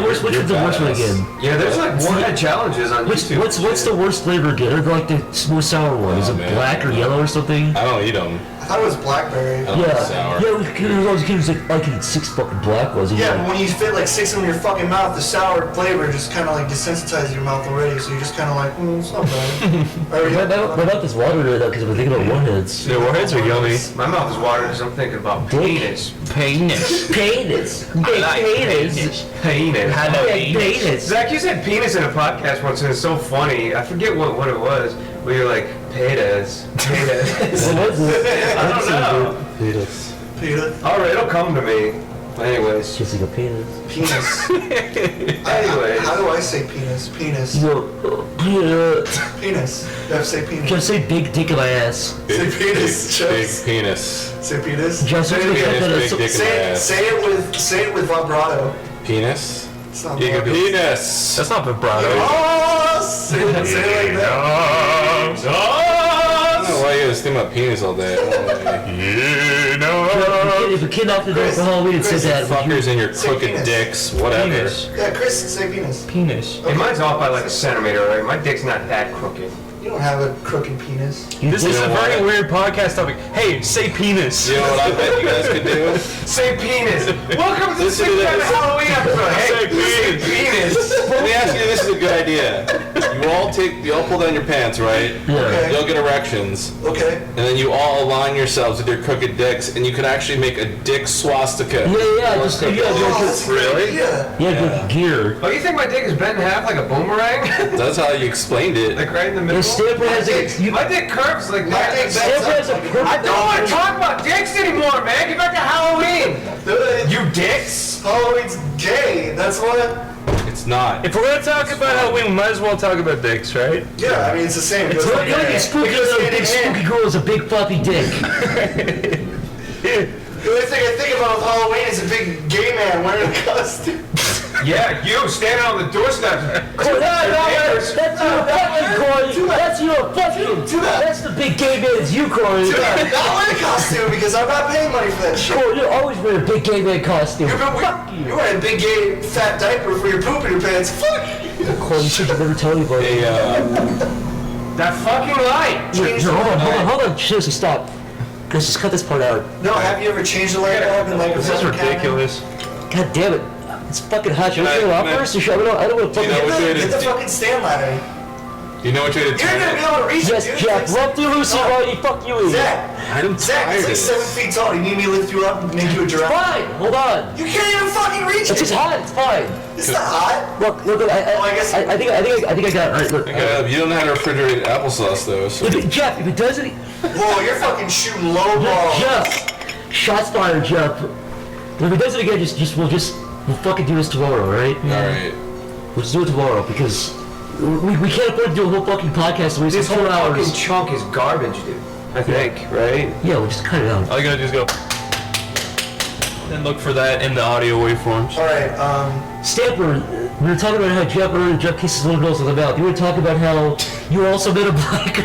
worst? Which one's the worst one again? Yeah, there's like warhead challenges on YouTube. What's the worst flavor again? Or like the smooth sour one? Is it black or yellow or something? I don't eat them. I thought it was blackberry. Yeah, I was kidding. I can eat 6 fucking black ones. Yeah, but when you fit like 6 in your fucking mouth, the sour flavor just kind of like desensitizes your mouth already, so you're just kind of like, it's not bad. My mouth is watering right now because I'm thinking about warheads. Yeah, warheads are yummy. My mouth is watering because I'm thinking about penis. Penis. Zach, you said penis in a podcast once, and it's so funny. I forget what it was. Where you're like, penis. What was it? I don't know. Penis. Alright, it'll come to me. Anyways. Just like a penis. Penis. Anyways. How do I say penis? Penis. Penis. You have to say penis. Just say big dick in my ass. Say penis. Big penis. Say penis. Just big dick in my ass. Say it with vibrato. Penis. It's not Big vibrato. penis. That's not vibrato. Oh, say it like that. I don't know why you guys think about penis all day. If a kid knocked the door for Halloween and said that, Fuckers and your crooked dicks, whatever. Penis. Yeah, Chris, say penis. Penis. Okay. Hey, mine's off by like a centimeter, right? My dick's not that crooked. You don't have a crooked penis. This is a very weird podcast topic. Hey, say penis. You know what I bet you guys could do? Say penis. Welcome to the 6th time Halloween episode. Hey, say penis. Let me ask you, this is a good idea. You all pull down your pants, right? Yeah. Okay. You'll get erections. Okay. And then you all align yourselves with your crooked dicks, and you can actually make a dick swastika. Really? Yeah, gear. Oh, you think my dick is bent in half like a boomerang? That's how you explained it. Like right in the middle? Your stamper has My dick curves like My that. dick Stamper has a perfect. I don't want to talk about dicks anymore, man. Get back to Halloween. You dicks. Halloween's gay. That's what. It's not. If we're gonna talk about Halloween, we might as well talk about dicks, right? Yeah, I mean it's the same. It's like a spooky little big spooky girl with a big floppy dick. The only thing I think about with Halloween is a big gay man wearing a costume. Yeah, you standing on the doorstep. That's your fucking Corey. That's your fucking. That's the big gay man. It's you, Corey. Not wearing a costume because I'm not paying money for that shit. Corey, you're always wearing a big gay man costume. You're wearing a big gay fat diaper for your poop in your pants. Fuck! Corey, you should never tell anybody. That fucking light. Hold on. Seriously, stop. Let's just cut this part out. No, have you ever changed the light bulb in like a This is fucking ridiculous. God damn it. It's fucking hot. Should I turn it off first? I don't want to fucking Get the fucking stand ladder. You know what you're You're gonna be able to reach Yes, it, dude. Jack. Rub through Lucy, Roddy. Fuck you. Zach, it's like 7 feet tall. You need me to lift you up and make you a giraffe? Fine. Hold on. You can't even fucking reach It's it. just hot. It's fine. It's not hot. Look. I think I got it. All right, look. You don't know how to refrigerate applesauce though. So. Jeff, if it doesn't. Whoa, you're fucking shooting low ball. Jeff. Shots fired, Jeff. If it does it again, we'll fucking do this tomorrow, right? Alright. We'll just do it tomorrow because we can't afford to do a whole fucking podcast. This whole 4 hours. fucking chunk is garbage, dude. I think, right? Yeah, we'll just cut it out. All you gotta do is go. And look for that in the audio waveforms. Alright, Stamper, we were talking about how Jeff kisses little girls on the mouth. You were talking about how you also met a black.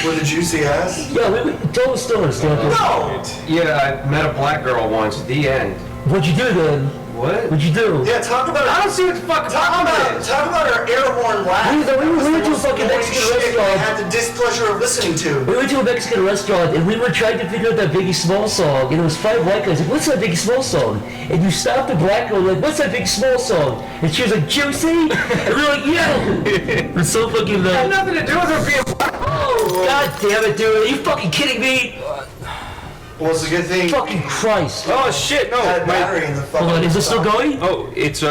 with a juicy ass? Yeah, tell the story, Stamper. No! Yeah, I met a black girl once. The end. What'd you do then? What? What'd you do? Yeah, talk about I don't see what the fuck Talk about our airborne laugh. We went to a fucking Mexican restaurant. I had the displeasure of listening to. We went to a Mexican restaurant and we were trying to figure out that Biggie Small song, and it was 5 white guys like, what's that Biggie Small song? And you stopped the black girl like, what's that Biggie Small song? And she was like, Juicy? And we were like, yeah! We're so fucking It had nothing to do with her being black. Oh, god damn it, dude. Are you fucking kidding me? Well, it's a good thing. Fucking Christ. Oh shit, no. Had battery in the fucking. Hold on, is it still going? Oh, it's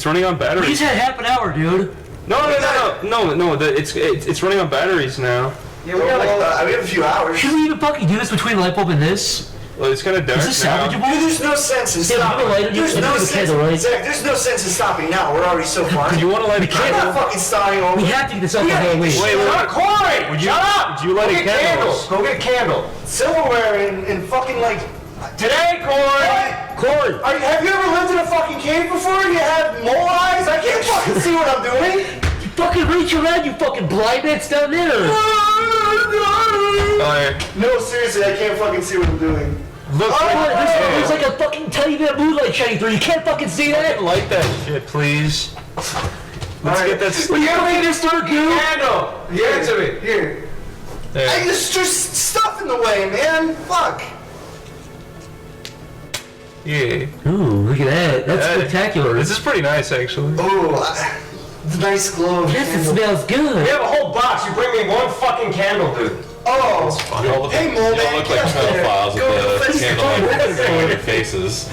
running on We batteries. just had half an hour, dude. No, it's running on batteries now. Yeah, we got we have a few hours. Should we even fucking do this between light bulb and this? Well, it's kind of dark Is this now. salvageable? Dude, there's no sense in Yeah, stopping. we can light it. There's You no can sense. candle, right? Zach, there's no sense in stopping now. We're already so far. You want to light a I'm candle? not fucking starting over. We have to get this up for Halloween. Wait, Corey! Shut up! Would you light a candle? Go get a candle. Silverware and fucking like. Today, Corey! Corey! Have you ever lived in a fucking cave before? You have mole eyes? I can't fucking see what I'm doing. You fucking reach around, you fucking blind man's down there! Oh, yeah. No, seriously, I can't fucking see what I'm doing. Look, There's like a fucking tiny bit of moonlight shining through. You can't fucking see that. light that shit, please. Let's get that. Will you fucking just start goo? Candle! Give it to me. Here. Hey, there's just stuff in the way, man. Fuck. Yeah. Ooh, look at that. That's spectacular. This is pretty nice, actually. Ooh, the nice glow. Yes, it smells good. We have a whole box. You bring me one fucking candle, dude. Oh, Y'all look hey, like, Mole y'all Man, look get like up there. pedophiles Go with to the the candlelight on your faces.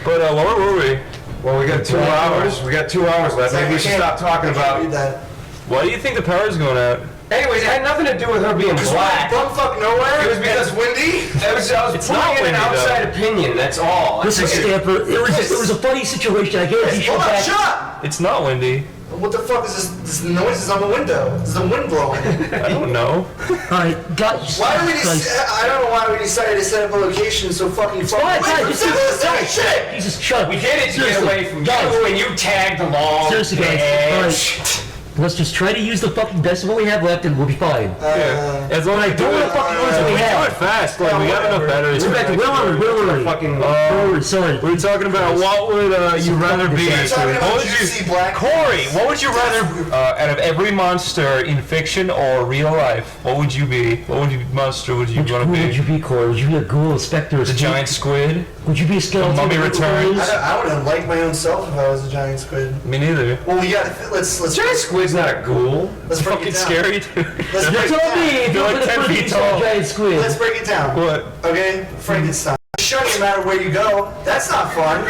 But where were we? Well, we got 2 hours. We got 2 hours left. Maybe we should stop talking about. that. Why do you think the power's going out? Anyways, it had nothing to do with her being black. Bumfuck nowhere. It was because it's windy. I was It's not putting in an windy, though. outside opinion. That's all. Listen, Stamper, it was a funny situation. I guarantee she'll Hold on, back. shut up. It's not windy. What the fuck is this? This noise is on the window. Is the wind blowing? I don't know. Alright, guys. Why do we? Guys, I don't know why we decided to set up a location so fucking far Guys, away from just civilization. Shit. Jesus, shut up. We did it to get Seriously, away from guys, you, and you tagged along. Seriously, guys. Alright. Let's just try to use the fucking best of what we have left and we'll be fine. Yeah. As long as Alright, don't let fucking lose what we do have. it fast. Like we got enough batteries. We're back to where are we? Fucking. Sorry. We were talking about what would you rather be? We're talking What about would juicy you, black. Corey? What would you rather out of every monster in fiction or real life? What would you be? What would you monster would you Which want ghoul to would you be? be, Corey? Would you be a ghoul, a specter, a The spook? giant squid? Would you be a skeleton? Mummy Returns? I wouldn't like my own self if I was a giant squid. Me neither. Well, we got. Let's Giant squid's not a ghoul. let's break Fucking it down. scary, dude. Let's break You it told me down. if They're you're like 10 feet tall. giant squid. Let's break it down. What? Okay, Frankenstein. Shouldn't even matter where you go. That's not fun.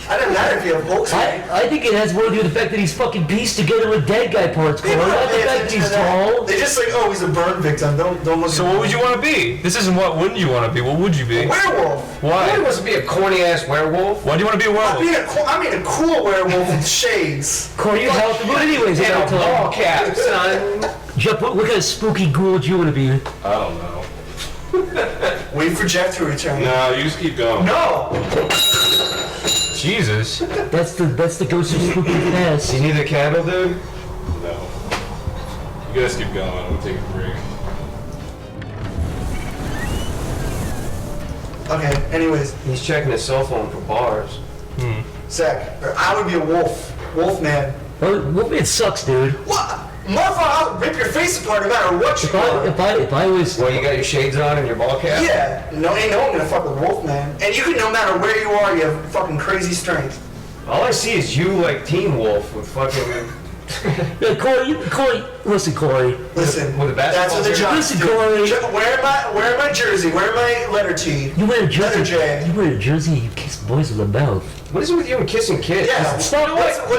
I don't matter if you have Hulk's. I think it has more to do with the fact that he's fucking pieced together with dead guy parts, Corey. People Not don't the pay fact that attention he's to that. tall. They just like, oh, he's a burn victim. Don't look. So at what would you want to be? This isn't what wouldn't you want to be. What would you be? Werewolf. Nobody Why? wants to be a corny ass werewolf. Why do you want to be a I mean, werewolf? a cool werewolf with shades. Corey, you're healthy. But anyways, And a about ball time. cap, son. Jeff, what kind of spooky ghoul would you want to be? I don't know. Wait for Jeff to return. No, you just keep going. No. Jesus. That's the ghost of spooky past. You need a candle, dude? No. You guys keep going. I'm gonna take a break. Okay. Anyways, He's checking his cell phone for bars. Zach, I would be a wolf. Wolf man. Well, it sucks, dude. What? Motherfucker, I'll rip your face apart no matter what you are. If I was, Well, you got your shades on and your ball cap? Yeah, ain't no one gonna fuck with Wolfman. And you can, no matter where you are, you have fucking crazy strength. All I see is you like Teen Wolf with fucking... yeah, Corey, listen, Corey. Listen, With a basketball that's what the jersey? Giants Listen, do. Corey. Wear my jersey, wear my letter T. You wear a Letter jersey. J. You wear a jersey. You kiss boys with a mouth. What is it with you and kissing kids? Yeah, Stop. what is it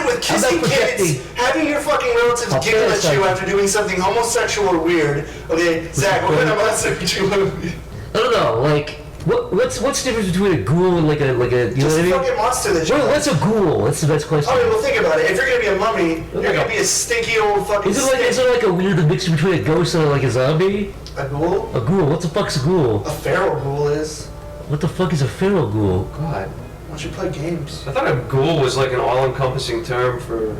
with kissing projecting. kids, having your fucking relatives I'll giggle at you fantasize. after doing something homosexual or weird? Okay, Zach, what kind of monster would you want to be? I don't know. Like, what's the difference between a ghoul and like a you know Just what I a mean? fucking monster that you Well, like. what's a ghoul? That's the best question. Okay, well think about it. If you're gonna be a mummy, you're gonna be a stinky old fucking Is it like a weird mixture between a ghost and like a zombie? a ghoul? A ghoul. What the fuck's a ghoul? A feral ghoul is. What the fuck is a feral ghoul? God. Why don't you play games? I thought a ghoul was like an all-encompassing term for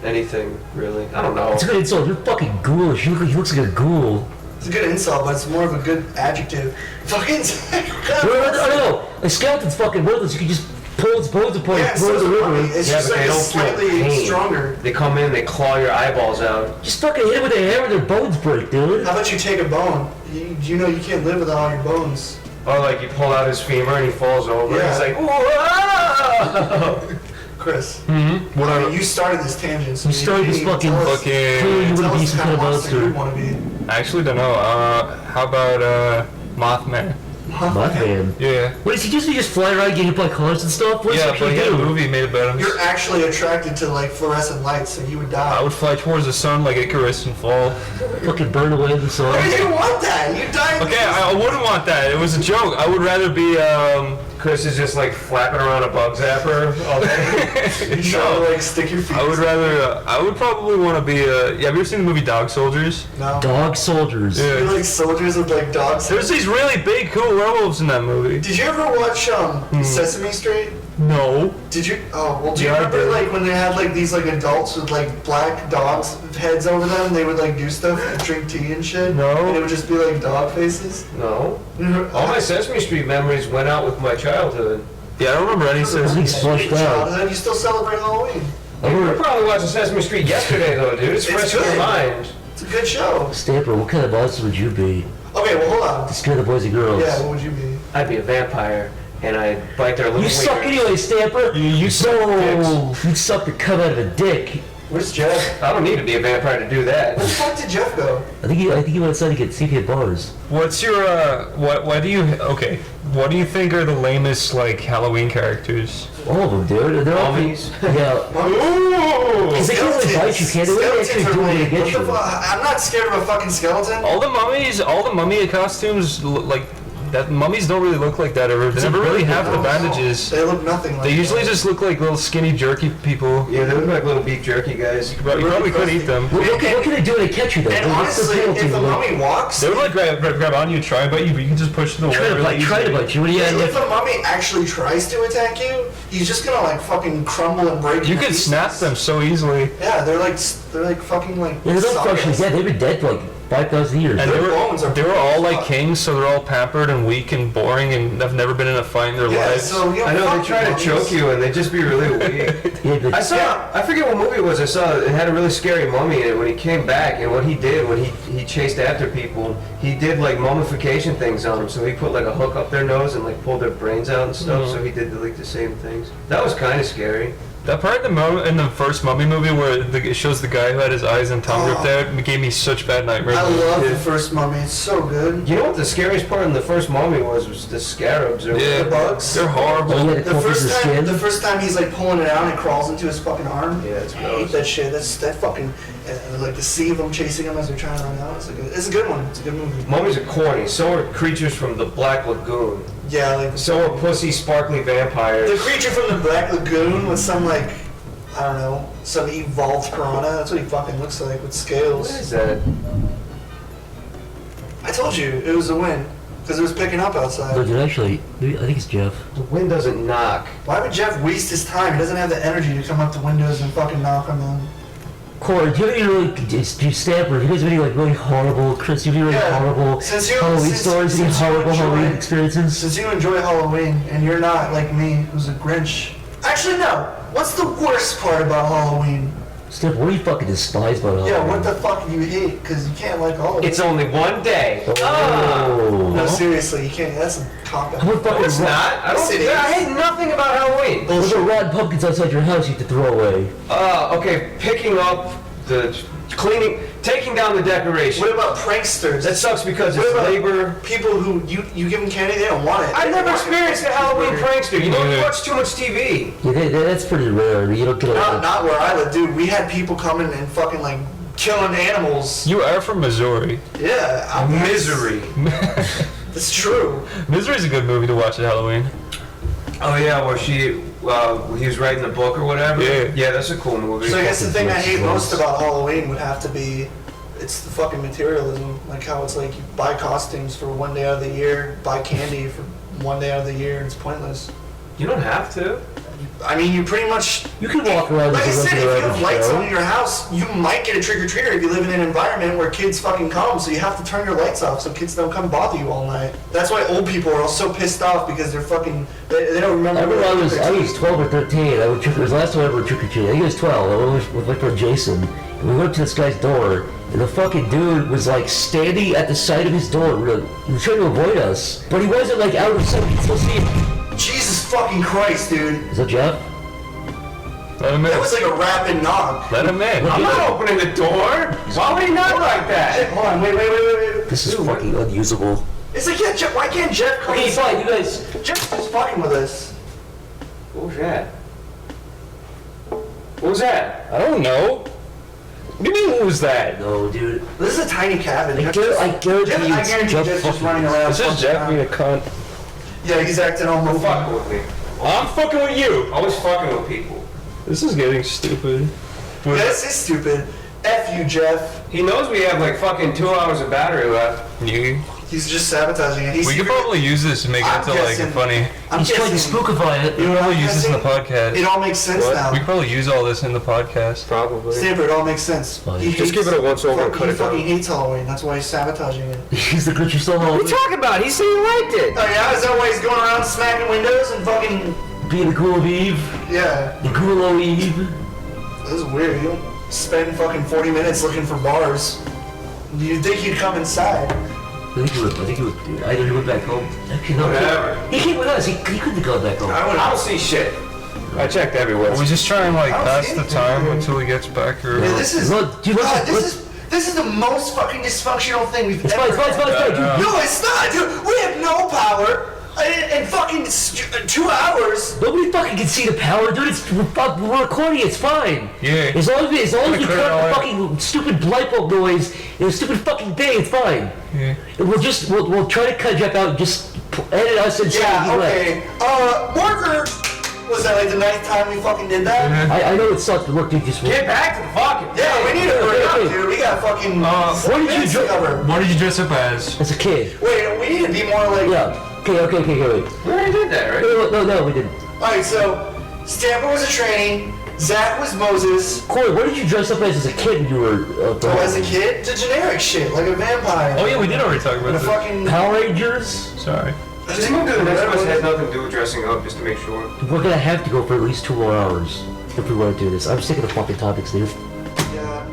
anything, really. I don't know. It's a good insult. You're fucking ghoulish. He looks like a ghoul. It's a good insult, but it's more of a good adjective. Fucking. I don't know. A skeleton's fucking worthless. You can just pull its bones apart Yeah, and throw it so in the is a mummy. river. It's Yeah, just but like they a don't feel slightly pain. stronger. They come in, they claw your eyeballs out. Just fucking hit it with a hammer, their bones break, dude. How about you take a bone? You know you can't live without all your bones. Or like you pull out his femur and he falls over. Yeah. And he's like, whoa! Chris, What I are mean, you started this tangent. So You started this fucking Clearly you fucking? wouldn't be some kind of monster you monster. want to be. I actually don't know. How about Mothman? Mothman. Yeah. What is he just fly around getting hit by cars and stuff? What does Yeah, he but he had a do? movie made about him. You're actually attracted to like fluorescent lights, so you would I die. would fly towards the sun like Icarus and fall. Fucking burn away in the sun. Why do you want that? You die. Okay, I wouldn't want that. It was a joke. I would rather be Chris is just like flapping around a bug zapper all day. You try to like stick your feet. I would rather. I would probably want to be. Yeah, have you ever seen the movie Dog Soldiers? No. Dog soldiers. Yeah. You're like soldiers with like dogs. There's these really big, cool werewolves in that movie. Did you ever watch Hmm. Sesame Street? No. Did you? Oh, well, do you Yeah, I remember did. like when they had like these like adults with like black dogs heads over them? They would like do stuff and drink tea and shit. No. And it would just be like dog faces. No. All my Sesame Street memories went out with my childhood. Yeah, I don't remember any Everything's flushed out. Childhood, you still celebrate Halloween. You probably watched Sesame Street yesterday, though, dude. It's fresh in your good. mind. It's a good show. Stamper, what kind of monster would you be Okay, well hold on. to scare the boys and girls? Yeah, what would you be? I'd be a vampire, and I'd bite their little You suck wingers. anyway, Stamper. You suck You suck the cum out of a dick. Where's Jeff? I don't need to be a vampire to do that. Where the fuck did Jeff go? I think he went outside to get CK bars. What's your what do you what do you think are the lamest like Halloween characters? All of them, dude. They're all Mummies. Yeah. Ooh! Because they can't really bite you, can they? What do they actually do when they get What the you? fuck? I'm not scared of a fucking skeleton. All the mummy costumes like that. Mummies don't really look like that ever. They never really have the bandages. They look nothing like They usually that. just look like little skinny jerky people. Yeah, they look like little beef jerky guys. But you probably could eat them. What can they do when they catch you, though? And What's the honestly, penalty? if a Like, mummy walks, They would like grab on you, try and bite you, but you can just push them away. try to bite you. What do you if a mummy actually tries to attack you, he's just gonna like fucking crumble and break. You in can pieces. snap them so easily. Yeah, they're like fucking like. Yeah, they're not suckers. functionally dead. They've been dead for like 5,000 years. And Their bones are they were all like fuck. kings, so they're all pampered and weak and boring, and have never been in a fight in their Yeah, lives. so you I know, fuck they try to mummies. choke you, and they just be really weak. Yeah, but I saw, I forget what movie it was I saw, it had a really scary mummy in it when he came back, and what he did when he chased after people, he did like mummification things on them, so he put like a hook up their nose and like pulled their brains out and stuff, so he did like the same things. That was kind of scary. That part in the first Mummy movie where it shows the guy who had his eyes and tongue ripped out, it gave me such bad nightmares. I love Yeah. the first mummy. It's so good. You know what the scariest part in the first mummy was the scarabs or Yeah, The bugs. they're horrible. Oh, yeah, The Covers first his time, skin. the first time he's like pulling it out and it crawls into his fucking arm. Yeah, it's I hate gross. that shit. That fucking like the sea of them chasing him as they're trying to run out. It's a good one. It's a good movie. Mummies are corny, so are creatures from the Black Lagoon. Yeah, like So are pussy sparkly vampires. the creature from the Black Lagoon with some like I don't know, some evolved piranha. That's what he fucking looks like with What scales. is that? I told you it was the wind because it was picking up No, outside. dude, actually, I think it's Jeff. The wind doesn't knock. Why would Jeff waste his time? He doesn't have the energy to come up to windows and fucking knock on them. Corey, do you have any really, do Stamper, do you guys have any like really horrible, Chris, do you have any really Yeah, horrible since you- Halloween since- stories, any since you horrible enjoy- Halloween experiences? Since you enjoy Halloween and you're not like me, who's a Grinch. Actually, no. What's the worst part about Halloween? Stamper, what do you fucking despise about Halloween? Yeah, what the fuck do you hate? Because you can't like all of it. It's only one day. Oh. No, seriously, you can't. That's a cop out. How about No, fucking it's not. I Yes, it is. hate nothing about Halloween. Those are rotten pumpkins outside your house you have to throw away. Okay, picking up the cleaning, taking down the decoration. What about pranksters? That sucks because What it's about labor. people who you give them candy, they don't want it. I've never experienced a Halloween prankster. You know, you Yeah. watch too much TV. Yeah, that's pretty rare. I mean, you don't get a lot Not where I live, dude. We had people coming and fucking like killing animals. You are from Missouri. Yeah, Misery. That's true. Misery's a good movie to watch at Halloween. Oh yeah, where he was writing the book or whatever. Yeah. Yeah, that's a cool movie. So I guess the thing I hate most Close. about Halloween would have to be, it's the fucking materialism. Like how it's like you buy costumes for one day out of the year, buy candy for one day out of the year, and it's pointless. You don't have to. I mean, you pretty much. You can walk around Like I as a said, if regular you have average lights Joe. on in your house, you might get a trick-or-treater if you live in an environment where kids fucking come, so you have to turn your lights off so kids don't come bother you all night. That's why old people are all so pissed off because they're fucking, they don't remember. I remember what I was they're doing. 12 or 13. It was the last time I ever trick or treated. I think it was 12. I was with my friend Jason. And we went to this guy's door, and the fucking dude was like standing at the side of his door. He was trying to avoid us, but he wasn't like out of sight. You could still see him. Jesus fucking Christ, dude. Is that Jeff? Let him in. That was like a rapid knock. Let him in. I'm not opening the door. Why would he knock like Hey, that? hold on, wait. This is fucking unusable. It's like, yeah, Jeff, why can't Jeff come Okay, inside? fine, you guys. Jeff's just fucking with us. What was that? What was that? I don't know. What do you mean, what was that? No, dude. This is a tiny cabin. I guarantee you it's Jeff's Jeff just fucking running with around. This is fucking Jeff being around. a cunt. Yeah, he's acting all mofo. Fuck with me. I'm fucking with you. Always fucking with people. This is getting stupid. Yeah, this is stupid. F you, Jeff. He knows we have like fucking 2 hours of battery left. You. He's just sabotaging it. We could probably use this to make it into like a funny. He's trying to spookify it. We could probably use this in the podcast. It all makes sense now. We could probably use all this in the podcast. Probably. Stanford, it all makes sense. Fine. Just give it a once over and cut He it down. fucking hates Halloween. That's why he's sabotaging it. He's the Grinch who stole What are Halloween. you talking about? He said he liked it. Oh yeah, is that why he's going around smacking windows and fucking Being the cool of Eve. yeah? The cool of Eve. This is weird. You don't spend fucking 40 minutes looking for bars. You'd think he'd come inside. I think he would. Either he went back home. Actually, no. Whatever. He came with us. He couldn't have gone back home. I don't see shit. I checked everywhere. We just try and like I don't pass see the anything, time dude. until he gets back or. Yeah, this is Look, dude, God, look- this is the most fucking dysfunctional thing we've It's ever fine, it's fine, it's fine, it's fine, Yeah, dude. No, it's not, dude. We have no power in fucking 2 hours. Nobody fucking can see the power, dude. We're recording. It's fine. Yeah. As long as we Clear cut it all the out. fucking stupid light bulb noise and the stupid fucking thing, it's fine. Yeah. And we'll try to cut Jeff out and just edit us and say Yeah, he left. okay. Marker. Was that like the 9th time we fucking did that? I know it sucks, but look, dude, just Get back to the fucking. Yeah, we need to hurry up, okay. dude. We got fucking. what did you minutes to do? cover. What did you dress up as? as a kid. Wait, we need to be more like. Yeah. Okay, wait. We already did that, right? No, we didn't. Alright, so Stamper was a tranny, Zach was Moses. Corey, what did you dress up as a kid when you were Oh, as a kid, the generic shit, like a vampire. Oh yeah, we did already talk about The this. fucking. Power Rangers? Sorry. Just move to the next question. Has nothing to do with dressing up, just to make sure. We're gonna have to go for at least 2 more hours if we want to do this. I'm sick of the fucking topics, dude. Yeah.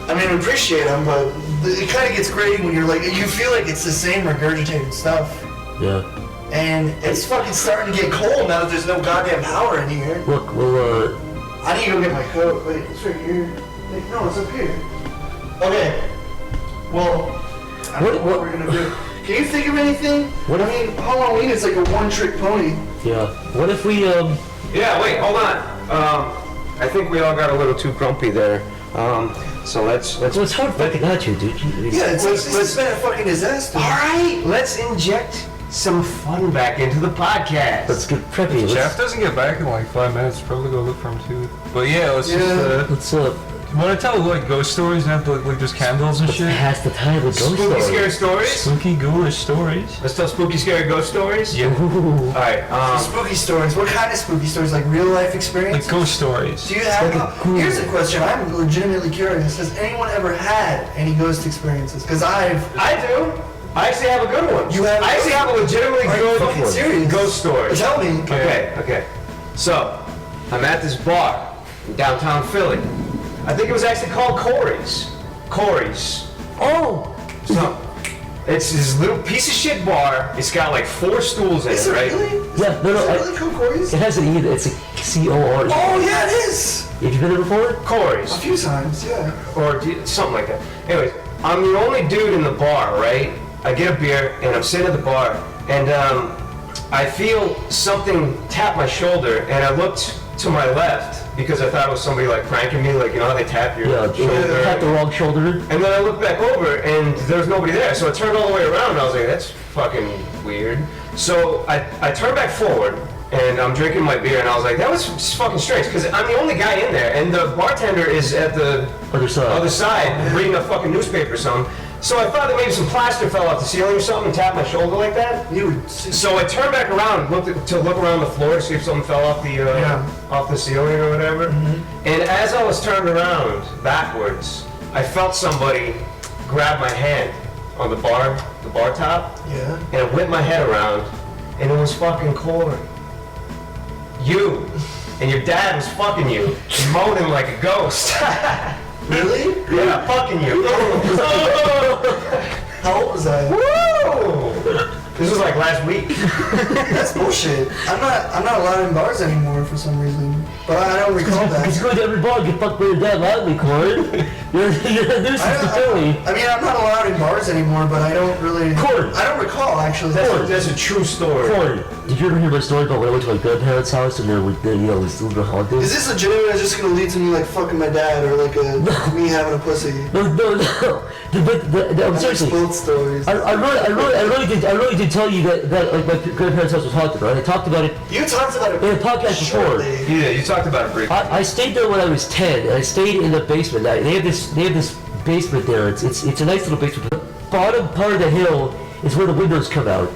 I mean, we appreciate them, but it kind of gets grating when you're like, you feel like it's the same regurgitated stuff. Yeah. And it's fucking starting to get cold now that there's no goddamn power in here. Look, well, I need to go get my coat. Wait, it's right here. Wait, no, it's up here. Okay. Well, I don't know what we're gonna do. Can you think of anything? What I if- mean, Halloween is like a one-trick pony. yeah. What if we, Yeah, wait, hold on. I think we all got a little too grumpy there. So let's. well, it's hard fucking at you, dude. Yeah, it's been a fucking disaster. All right, let's inject some fun back into the podcast. Let's get preppy. Jeff doesn't get back in like 5 minutes. Probably go look for him too. But yeah, let's Yeah. just. Let's Want to tell like ghost stories and have to like just candles and shit? pass the time with ghost Spooky, scary stories. stories. Spooky, ghoulish stories. Let's tell spooky, scary ghost stories. Yeah. Ooh. All right. Spooky stories. What kind of spooky stories? Like real-life Like experiences? ghost stories. Do you have? Like a cool- Here's a question. I'm legitimately curious. Has anyone ever had any ghost experiences? Because I do. I actually have a good one. You have a I actually ghost- have a legitimately Are you good fucking serious? ghost story. Tell me. Okay. So, I'm at this bar in downtown Philly. I think it was actually called Corey's. Oh! So, it's this little piece of shit bar. It's got like 4 stools in Is it, it right? really? Yeah, no, Is it I- really called Corey's? It has an E, it's a C-O-R-E. Oh yeah, it is. Have you been there before? Corey's. A few times, yeah. Or something like that. Anyways, I'm the only dude in the bar, right? I get a beer and I'm sitting at the bar and I feel something tap my shoulder and I looked to my left because I thought it was somebody like pranking me, like you know how they tap your Yeah, shoulder. tap the wrong shoulder. And then I looked back over and there was nobody there. So I turned all the way around and I was like, that's fucking weird. So I turned back forward and I'm drinking my beer and I was like, that was just fucking strange because I'm the only guy in there and the bartender is at the Other side. reading a fucking newspaper or something. So I thought that maybe some plaster fell off the ceiling or something and tapped my shoulder like that. You would. So I turned back around and looked to look around the floor to see if something fell off the ceiling or whatever. And as I was turned around backwards, I felt somebody grab my hand on the bar top, Yeah. and I whipped my head around, and it was fucking Corey. You and your dad was fucking you, moaning like a ghost. Really? Yeah, fucking you. How old was I? Woo! This was like last week. That's bullshit. I'm not allowed in bars anymore for some reason. But I don't recall Because that. you go to every bar and get fucked by your dad loudly, Corey. You're a nuisance to Philly. I mean, I'm not allowed in bars anymore, but I don't really. Corey. I don't recall actually. That's a true story. Corey, did you ever hear my story about when I went to my grandparents' house and there was, it was a little bit haunted? Is this legitimately just gonna lead to me like fucking my dad or like me having a pussy? No. I'm seriously. Both stories. I really did tell you that like my grandparents' house was haunted, right? I talked about it You talked about it in a podcast before. shortly. Yeah, you talked about it briefly. I stayed there when I was 10, and I stayed in the basement. They have this basement there. It's a nice little basement. The bottom part of the hill is where the windows come out.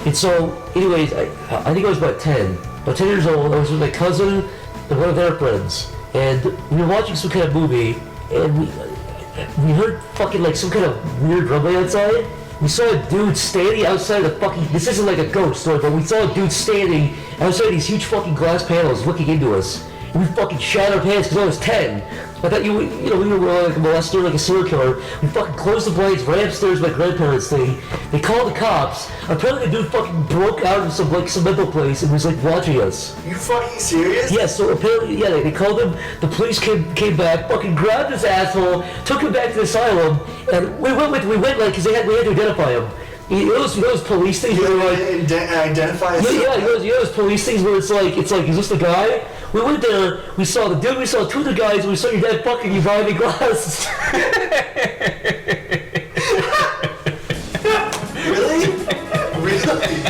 And so, anyways, I think I was about 10. About 10 years old, I was with my cousin and one of their friends. And we were watching some kind of movie, and we heard fucking like some kind of weird rumbling outside. We saw a dude standing outside the fucking, this isn't like a ghost story, but we saw a dude standing outside these huge fucking glass panels looking into us. And we fucking shot our pants because I was 10. I thought we were like a molester, like a serial killer. We fucking closed the blinds, ran upstairs to my grandparents' thing. They called the cops. Apparently the dude fucking broke out of some mental place and was like watching us. You fucking serious? Yeah, so apparently, yeah, they called him, the police came back, fucking grabbed this asshole, took him back to the asylum, and we went like, because we had to identify him. You know those police things where like... Identify as Yeah, you know those police things where it's like, is this the guy? We went there, we saw the dude, we saw two other guys, and we saw your dad fucking you behind the glasses. Really? Really?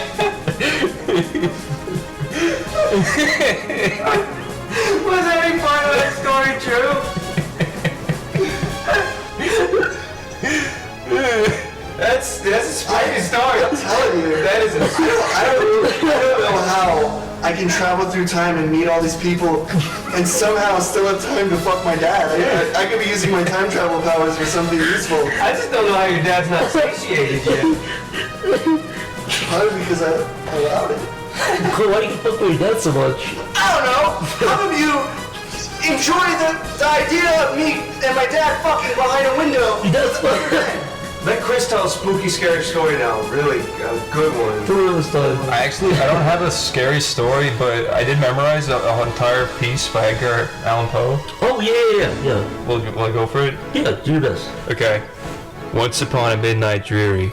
Was any part of that story true? That's a spooky story. I'm telling you. That is a I don't know how I can travel through time and meet all these people and somehow still have time to fuck my dad. I could be using my time travel powers for something useful. I just don't know how your dad's not satiated yet. Probably because I allowed it. Why do you fuck with your dad so much? I don't know. How of you enjoy the idea of me and my dad fucking behind a window? Your dad's fucking... Let Chris tell a spooky, scary story now. Really, a good one. For real this time. I don't have a scary story, but I did memorize an entire piece by Edgar Allan Poe. Oh, yeah. Will I go for it? Yeah, do your best. Okay. Once upon a midnight dreary,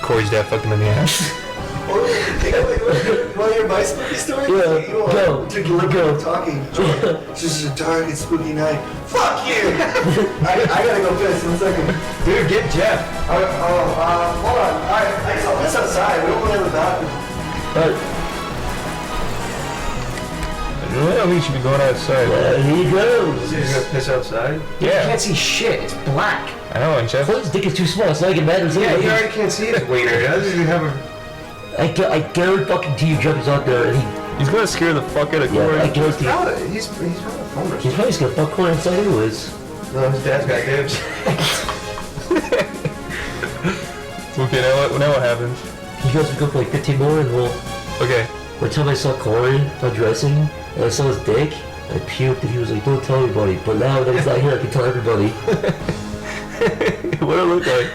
Corey's dad fucked him in the ass. Want to hear my spooky story? Yeah, go. To go talking. It's just a dark and spooky night. Fuck you! I gotta go piss in a second. Dude, get Jeff. Hold on. I guess I'll piss outside. We don't really have a bathroom. I don't think you should be going outside. Here he goes. He's gonna piss outside? Yeah. You can't see shit. It's black. I know, and Jeff. His dick is too small, it's not like it matters. Yeah, you already can't see his wiener. He doesn't even have a... I guarantee fucking to you, Jeff is out there, and He's gonna scare the fuck out of yeah, Corey. I guarantee you. No, he's probably a phone or He's probably just gonna fuck Corey inside anyways. No, his dad's got dibs. Okay, now what happens? You guys would go for like 15 more, and we'll... Okay. One time I saw Corey undressing, and I saw his dick, I puked, and he was like, don't tell anybody. But now that he's not here, I can tell everybody. What do I look like?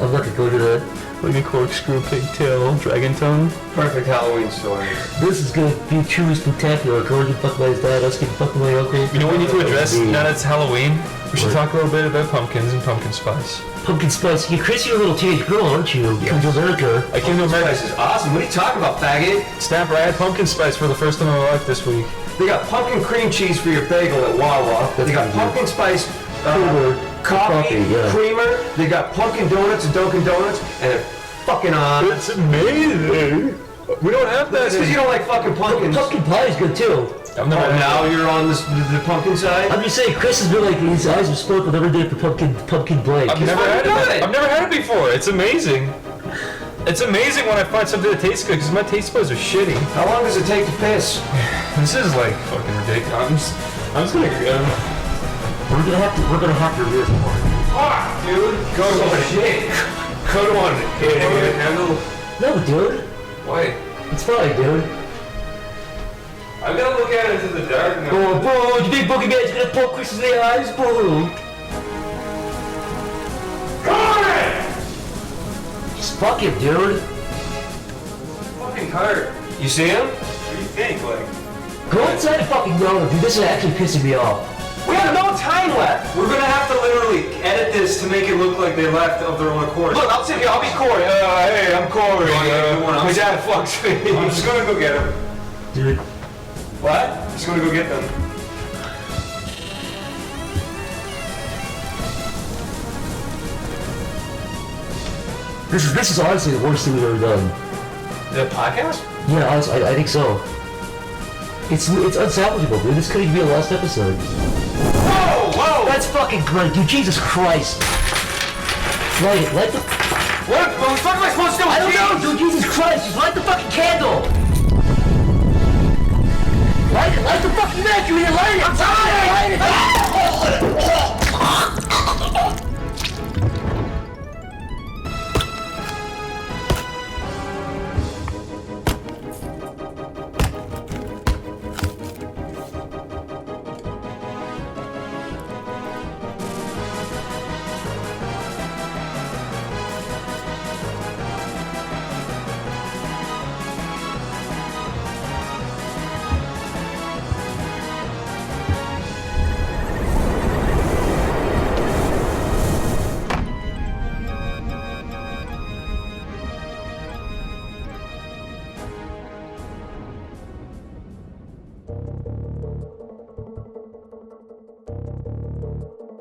I'm not gonna go to that. Like a corkscrew, pigtail, dragon tongue. Perfect Halloween story. This is gonna be truly spectacular. Corey can fuck by his dad, us can fuck by my uncle. You know what we need to address now that it's Halloween? We should What? talk a little bit about pumpkins and pumpkin spice. Pumpkin spice. Yeah, Chris, you're a little teenage girl, aren't you? You come to America. I came to America. This is awesome. What are you talking about, faggot? Snapper, I had pumpkin spice for the first time in my life this week. They got pumpkin cream cheese for your bagel at Wawa. That's They got pretty good. pumpkin spice Coffee, yeah. creamer. They got pumpkin donuts at Dunkin' Donuts, and they're fucking on. It's amazing. We don't have that. That's because you don't like fucking pumpkins. Pumpkin pie is good too. I've never Oh, had now you're on the pumpkin side? I'm just saying, Chris has been like, his eyes are sparkled every day for pumpkin blank. I've never had it. I've never had it before. It's amazing. It's amazing when I find something that tastes good because my taste buds are shitty. How long does it take to piss? This is like fucking ridiculous. I'm just gonna go. We're gonna have to rear more. Fuck, dude. Go to one. Shit. Go to one. Handle. No, dude. Wait. It's fine, dude. I'm gonna look at it into the dark now. Oh, boo! You think boogeyman's gonna poke Chris in the eyes? Boo! Just fuck him, dude. Fucking hurt. You see him? What do you think? Like, Go inside and fucking yell at him, dude. This is actually pissing me off. We have no time left. we're gonna have to literally edit this to make it look like they left of their own accord. Look, I'll be Corey. Hey, I'm Corey. My dad fucks me. I'm just gonna go get them. Dude. What? I'm just gonna go get them. This is honestly the worst thing we've ever done. The podcast? Yeah, honestly, I think so. It's unsalvageable, dude. This could even be a lost episode. Whoa, whoa! That's fucking great, dude. Jesus Christ. Light it. Light the... What the fuck am I supposed to do? I don't know, dude. Jesus Christ! Just light the fucking candle. Light it! Light the fucking match! You need to light it! I'm tired! Light it!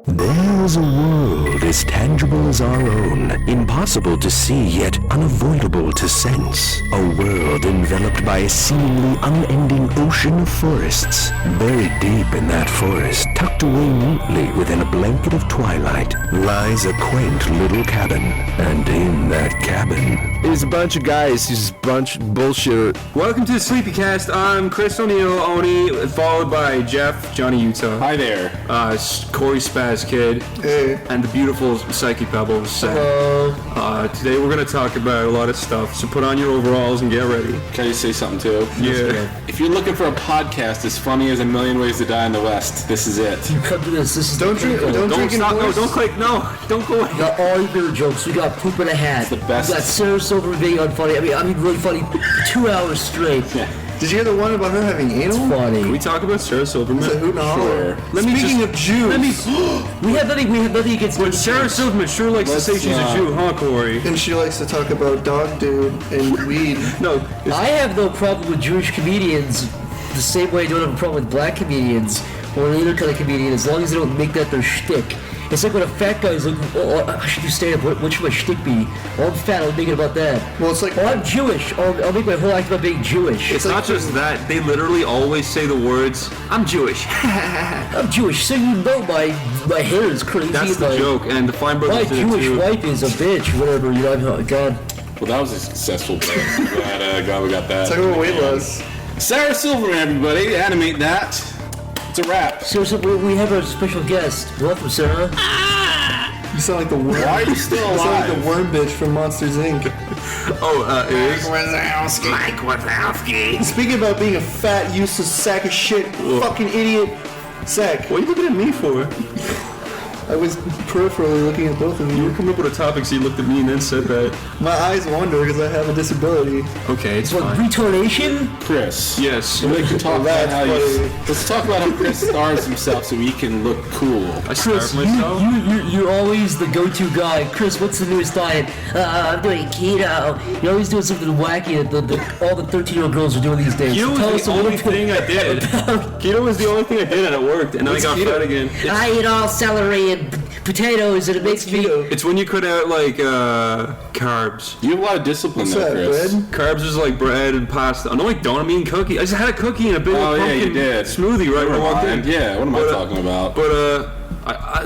There is a world as tangible as our own, impossible to see yet unavoidable to sense. A world enveloped by a seemingly unending ocean of forests. Buried deep in that forest, tucked away neatly within a blanket of twilight, lies a quaint little cabin. And in that cabin is a bunch of guys who's a bunch of bullshit. Welcome to the Sleepycast. I'm Chris O'Neill, Oni, followed by Jeff, Johnny Utah. Hi there. Corey Spaz Kid. Hey. And the beautiful Psyche Pebbles. Hello. Today we're going to talk about a lot of stuff, so put on your overalls and get ready. Can I just say something too? Yeah. If you're looking for a podcast as funny as A Million Ways to Die in the West, this is it. You come to this. This is Don't drink. Don't Don't drink. stop. No, don't click. No, don't go away. We got all your beer jokes. We got poop in a hat. It's the best. We got Sarah Silver being unfunny. I mean really funny. 2 hours straight. Yeah. Did you hear the one about her having anal? Funny. Can we talk about Sarah Silverman? It's a hoot and a holler. Sure. Speaking of Jews, We have nothing against. But Sarah Silverman sure likes to say she's a Jew, huh, Corey? and she likes to talk about dog dude and weed. No. I have no problem with Jewish comedians the same way I don't have a problem with black comedians or any other kind of comedian as long as they don't make that their shtick. It's like when a fat guy's like, oh, I should do stand-up, what should my shtick be? Oh, I'm fat, I'm thinking about that. Well, it's like Oh, I'm Jewish, I'll make my whole act about being Jewish. It's not just that. They literally always say the words, I'm Jewish. I'm Jewish, so you know my hair is crazy. That's the my, joke, and the Fine My Brothers did it Jewish too. wife is a bitch, whatever, you know, God. Well, that was a successful play. Glad we got that. talk about weight loss. Sarah Silverman, everybody. Animate that. It's a wrap. Seriously, we have a special guest. Welcome, Sarah. You sound like the worm. Why are you still You sound like alive? the worm bitch from Monsters Inc. It is? Mike Wazowski. Speaking about being a fat, useless sack of shit, fucking idiot, Zach. What are you looking at me for? I was peripherally looking at both of You you. were coming up with a topic, so you looked at me and then said that. My eyes wander because I have a disability. Okay, it's What, fine. retardation? Chris. Yes. We can talk about That's how funny. let's talk about how Chris starves himself so he can look cool. I starved Chris, myself. you're always the go-to guy. Chris, what's the newest diet? I'm doing keto. You're always doing something wacky that all the 13-year-old girls are doing these days. Keto Tell was us the a little only bit thing I did. Keto was the only thing I did and it worked, and then I got keto? fat again. I eat all celery and potatoes, and it makes me. Keto. It's when you cut out like carbs. You have a lot of discipline What's though, that, Chris. bread? Carbs is like bread and pasta. No, I don't. I'm eating cookie. I just had a cookie and a big Oh yeah, pumpkin you did. smoothie right when I walked in. Yeah, what am I But, talking about? But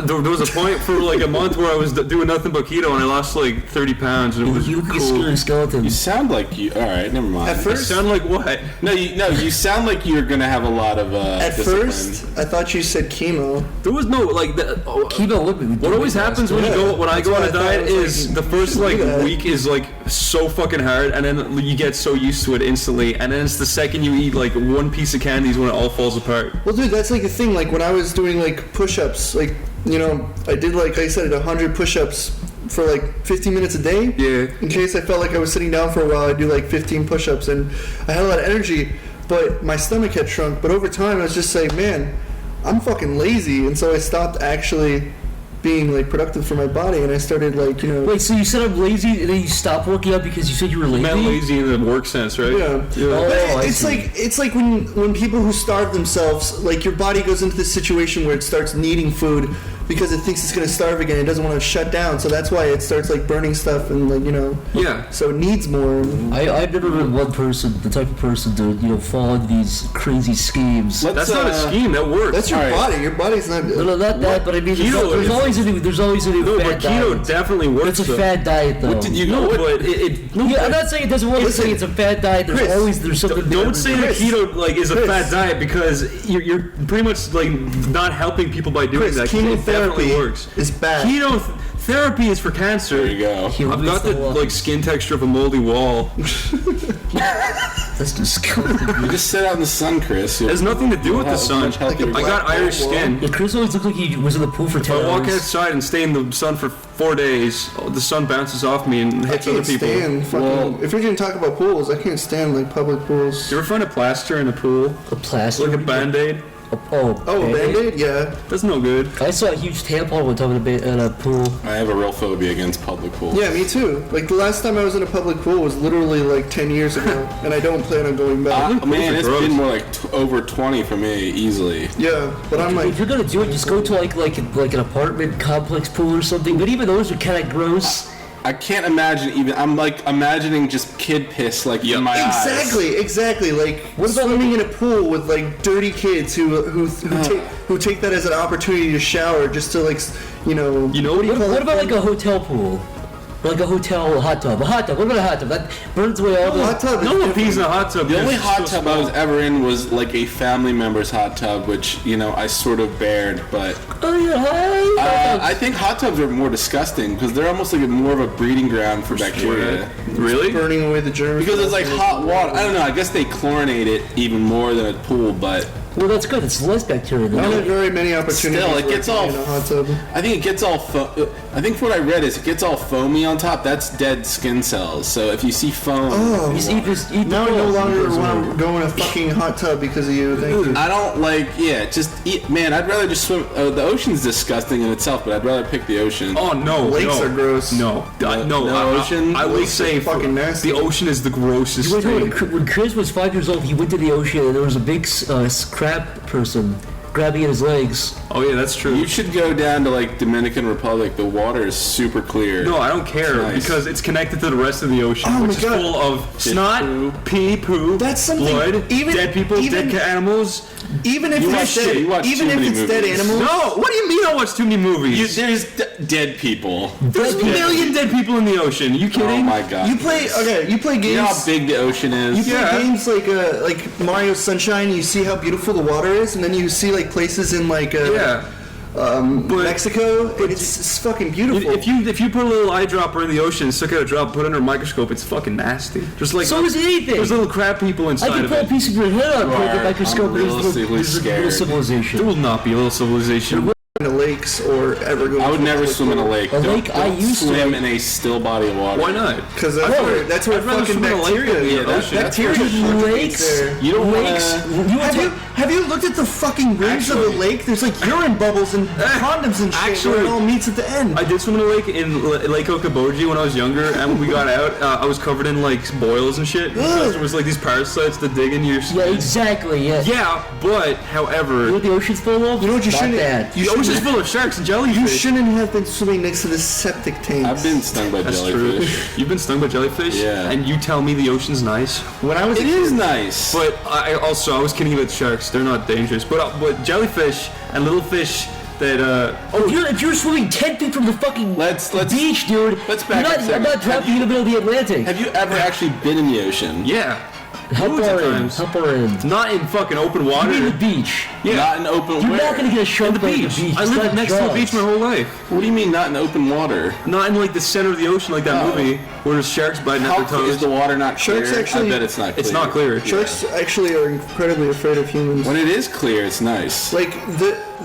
there was a point for like a month where I was doing nothing but keto, and I lost like 30 pounds, and it was You look like a cool. scary skeleton. You sound like you. All right, never mind. At I first, sound like what? No, you sound like you're gonna have a lot of at discipline. first, I thought you said chemo. There was no like. Keto with me. What always happens when Yeah, I go on that's a why I thought diet it was is like the first you should like do that. week is like so fucking hard, and then you get so used to it instantly, and then it's the second you eat like one piece of candies when it all falls apart. Well, dude, that's like the thing. Like when I was doing like push-ups, like you know, I did like I said 100 push-ups for like 15 minutes a day. Yeah. In case I felt like I was sitting down for a while, I'd do like 15 push-ups, and I had a lot of energy, but my stomach had shrunk. But over time, I was just saying, man, I'm fucking lazy, and so I stopped actually being like productive for my body, and I started like Wait, so you said I'm lazy, and then you stopped working out because you said you were lazy? You meant lazy in the work sense, right? Yeah. Oh, But I it's see. it's like when people who starve themselves, like your body goes into this situation where it starts needing food because it thinks it's gonna starve again. It doesn't want to shut down, so that's why it starts like burning stuff and like Yeah. so it needs more. I've never been one person, the type of person to fall into these crazy schemes. Let's, That's not a scheme. That works. That's your All right. body. Your body's not. No, not that, but I mean, Keto there's is- always always a new. There's always a new. No, fad but keto diet. definitely works. It's a though. fad diet, though. What did you No, know? but it no. Yeah, I'm not saying it doesn't work. I'm saying it's a fad diet. There's something. Don't say that Chris. keto like is a Chris. fad diet because you're pretty much like not helping people by doing Chris, that. Keto definitely chemotherapy works. is bad. Keto therapy is for cancer. There you go. I've got the like skin texture of a moldy wall. That's disgusting. You just sit out in the sun, Chris. It has nothing to do with the sun. Like I got Irish skin. Yeah, Chris always looked like he was in the pool for 10 If I walk hours. outside and stay in the sun for 4 days, the sun bounces off me and I hits other can't people. stand fucking. If you're gonna talk about pools, I can't stand like public pools. You ever find a plaster in a pool? A plastic. Like a Band-Aid? Oh, Oh, Band-Aid? Yeah. That's no good. I saw a huge tampon one time in a pool. I have a real phobia against public pools. Yeah, me too. Like the last time I was in a public pool was literally like 10 years ago, and I don't plan on going back. Man, it's gross. been more like over 20 for me, easily. Yeah, but I'm like, If you're gonna do it, just go to like an apartment complex pool or something. But even those are kind of gross. I can't imagine even. I'm like imagining just kid piss like in my eyes. exactly. Like swimming in a pool with like dirty kids who take that as an opportunity to shower just to like You know what do you call What it? about like a hotel pool? Or like a hotel hot tub. A hot tub. What about a hot tub? That burns away all the. hot tub. No one pees in a hot tub. The only It's hot so tub I was small. ever in was like a family member's hot tub, which I sort of bared. But Oh yeah. I think hot tubs are more disgusting because they're almost like more of a breeding ground for bacteria. Really? burning away the germs. Because it's like hot water. I don't know. I guess they chlorinate it even more than a pool, but Well, that's good. It's less bacteria than I don't have that. very many opportunities. Still, it where gets I can all be in a hot tub. I think it gets all. I think what I read is it gets all foamy on top. That's dead skin cells. So if you see foam, You just eat Now I the no pearl. longer want to go in a fucking hot tub because of you. Thank you. I don't like. Yeah, just eat. Man, I'd rather just swim. The ocean's disgusting in itself, but I'd rather pick the ocean. Oh no, Lakes no. are gross. No, No ocean? I would Lakes say are fucking nasty. the ocean is the grossest Wait, thing. when Chris was 5 years old, he went to the ocean and there was a big crab person grabbing at his legs. Oh yeah, that's true. You should go down to like Dominican Republic. The water is super clear. No, I don't care Nice. because it's connected to the rest of the ocean, Oh which my is God. full of snot, poo. pee, poo, That's something- blood, even- dead people, even- dead animals. Even if You it's watch dead, too- you watch even too if many it's dead movies. animals. No, what do you mean I watch too many movies? There's dead people. There's a million dead people in the ocean. Are you Oh kidding? my god. You play You games. know how big the ocean is. You play Yeah. games like Mario Sunshine. You see how beautiful the water is, and then you see like places in like Yeah. But Mexico. And it's fucking beautiful. if you put a little eyedropper in the ocean, suck out a drop, put it under a microscope, it's fucking nasty. Just like So is anything. There's little crab people I inside can of put a it. piece of your head on You under the are microscope and unrealistically there's a little scared. civilization. There will not be a little civilization. in the lakes or ever go. I would never swim in a lake. A Don't- lake I don't used to swim like- in a still body of water. Why not? Because that's No, where I'd rather fucking swim in a lake bacteria. than be in the that ocean. bacteria Dude, congregates lakes, there. You don't lakes. wanna- Have you looked at the fucking rims of the Actually- lake? There's like urine bubbles and condoms and shit where Actually- it all meets at the end. I did swim in a lake in Lake Okoboji when I was younger, and when we got out, I was covered in like boils and shit because there was like these parasites that dig into your Yeah, skin. exactly. Yeah. Yeah, but You know however, what the ocean's full of? You know what you Not shouldn't- that. you the ocean's full of sharks and jellyfish. You shouldn't have been swimming next to the septic tanks. I've been stung by That's jellyfish. true. You've been stung by jellyfish, Yeah. and you tell me the ocean's nice. When I was a It kid, is nice. But I was kidding about sharks. They're not dangerous, but jellyfish and little fish that If you're swimming 10 feet from the fucking Let's- beach, dude, let's back up a I'm second. not dropping you in the middle of the Atlantic. Have you ever actually been in the ocean? yeah, How loads far of in? times. How far in? Not in fucking open water. You mean the beach? Yeah. Not in open You're water. not gonna get a shark the bite at beach. the beach. I It's lived not next to a Jaws. beach my whole life. What do you mean not in open water? Not in like the center of the ocean like that Oh. movie where there's sharks biting How at their is toes. the water not clear? Sharks actually- I bet it's not clear. It's not clear. sharks actually are incredibly afraid of humans. When it is clear, it's nice. Like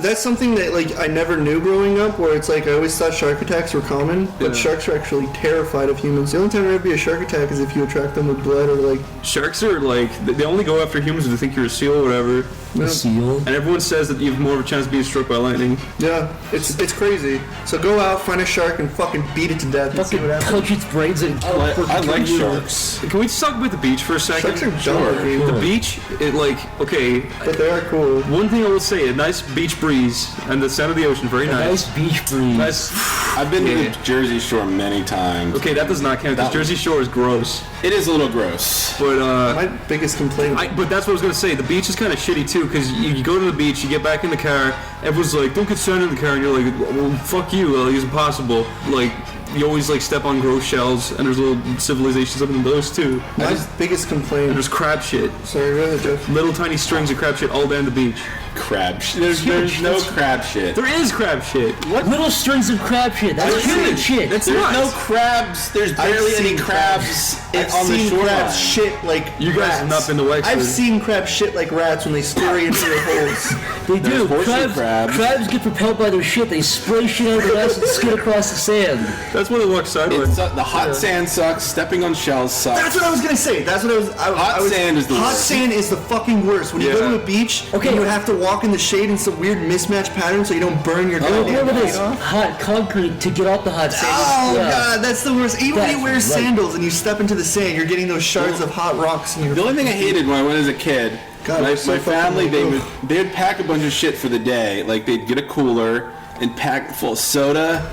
that's something that like I never knew growing up. Where it's like I always thought shark attacks were common, but sharks are actually terrified of humans. The only time there would be a shark attack is if you attract them with blood or like. Sharks are like they only go after humans if they think you're a seal or whatever. The seal. And everyone says that you have more of a chance of being struck by lightning. Yeah, it's crazy. So go out, find a shark, and fucking beat it to death and see Fucking what happens. punch its brains and I like sharks. Can we just talk about the beach for a second? Sharks are dumb looking, The beach, it like okay. but they are cool. One thing I will say: a nice beach breeze and the sound of the ocean, very a nice beach breeze. Nice. I've been to the Jersey Shore many times. Okay, that does not count. The Jersey Shore is gross. It is a little gross. But My biggest complaint. but that's what I was gonna say. The beach is kind of shitty too, because you go to the beach, you get back in the car, everyone's like, "Don't get sand in the car," and you're like, "Well, fuck you, it's impossible." Like, you always like step on gross shells, and there's little civilizations up in those too. My biggest complaint. And there's crab shit, Sorry, go ahead, Jeff. little tiny strings of crab shit all down the beach. Crab shit. There's no crab shit. There is crab shit. What? Little strings of crab shit. That's human shit. That's There's not. no crabs. There's barely any crabs I've on the seen shoreline. crabs shit like You guys rats. have not been to Wexford. I've seen crabs shit like rats when they scurry into their holes. They do. horseshoe crabs. Crabs get propelled by their shit. They spray shit out of their ass and skid across the sand. That's when they walk sideways. The hot sand sucks. Stepping on shells sucks. That's what I was gonna say. That's what I was. Hot sand is the hot worst. sand is the fucking worst. When you go Yeah. to a beach, Okay. and you have to walk in the shade in some weird mismatched pattern so you don't burn your goddamn Remember feet this? off. Hot concrete to get off the hot sand. Oh Yeah. god, that's the worst. Even when you That's wear right. sandals and you step into the sand, you're getting those shards of hot rocks in your. The only thing I hated when I went as a kid, God, my it's so family, fucking they would pack a bunch of shit for the day. Like, they'd get a cooler and pack full of soda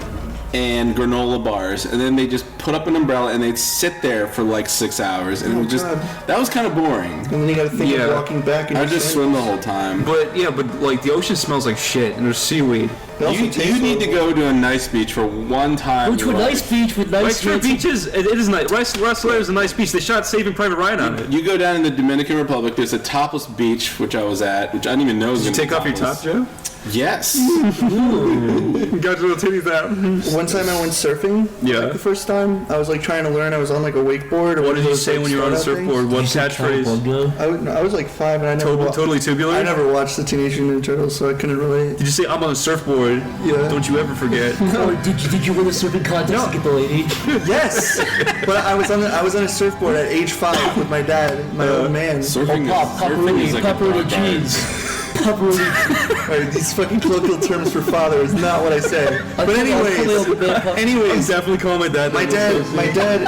and granola bars, and then they just put up an umbrella and they'd sit there for like 6 hours, and it was just God. that was kind of boring. And then you gotta think Yeah. of walking back. And I just swim the whole time. But like the ocean smells like shit, and there's seaweed. You need to go to a nice beach for one time. Go to a nice beach with nice Wexford fancy- beaches, it is nice. Rustler is a nice beach. They shot Saving Private Ryan on it. You go down in the Dominican Republic. There's a topless beach, which I was at, which I didn't even know was. Did you take off your top, Joe? Yes. Got your little titties out. One time I went surfing. Yeah. Like the first time I was like trying to learn. I was on like a wakeboard. Or What one did of you those, say like, when you were on a startup surfboard? things. What You said catchphrase? cowabunga. I was like 5 and I never. Totally tubular? I never watched the Teenage Mutant Ninja Turtles, so I couldn't relate. Did you say I'm on a surfboard? Yeah. Don't you ever forget. Or did you win a surfing contest to get the lady? Yes, but I was on a surfboard at age 5 with my dad, my old man. Surfing, Pepperoni, is like a pepperoni dark art. cheese. Pepperoni. Right, these fucking colloquial terms for father is not what I say. But I'm anyways, Definitely call my dad. my dad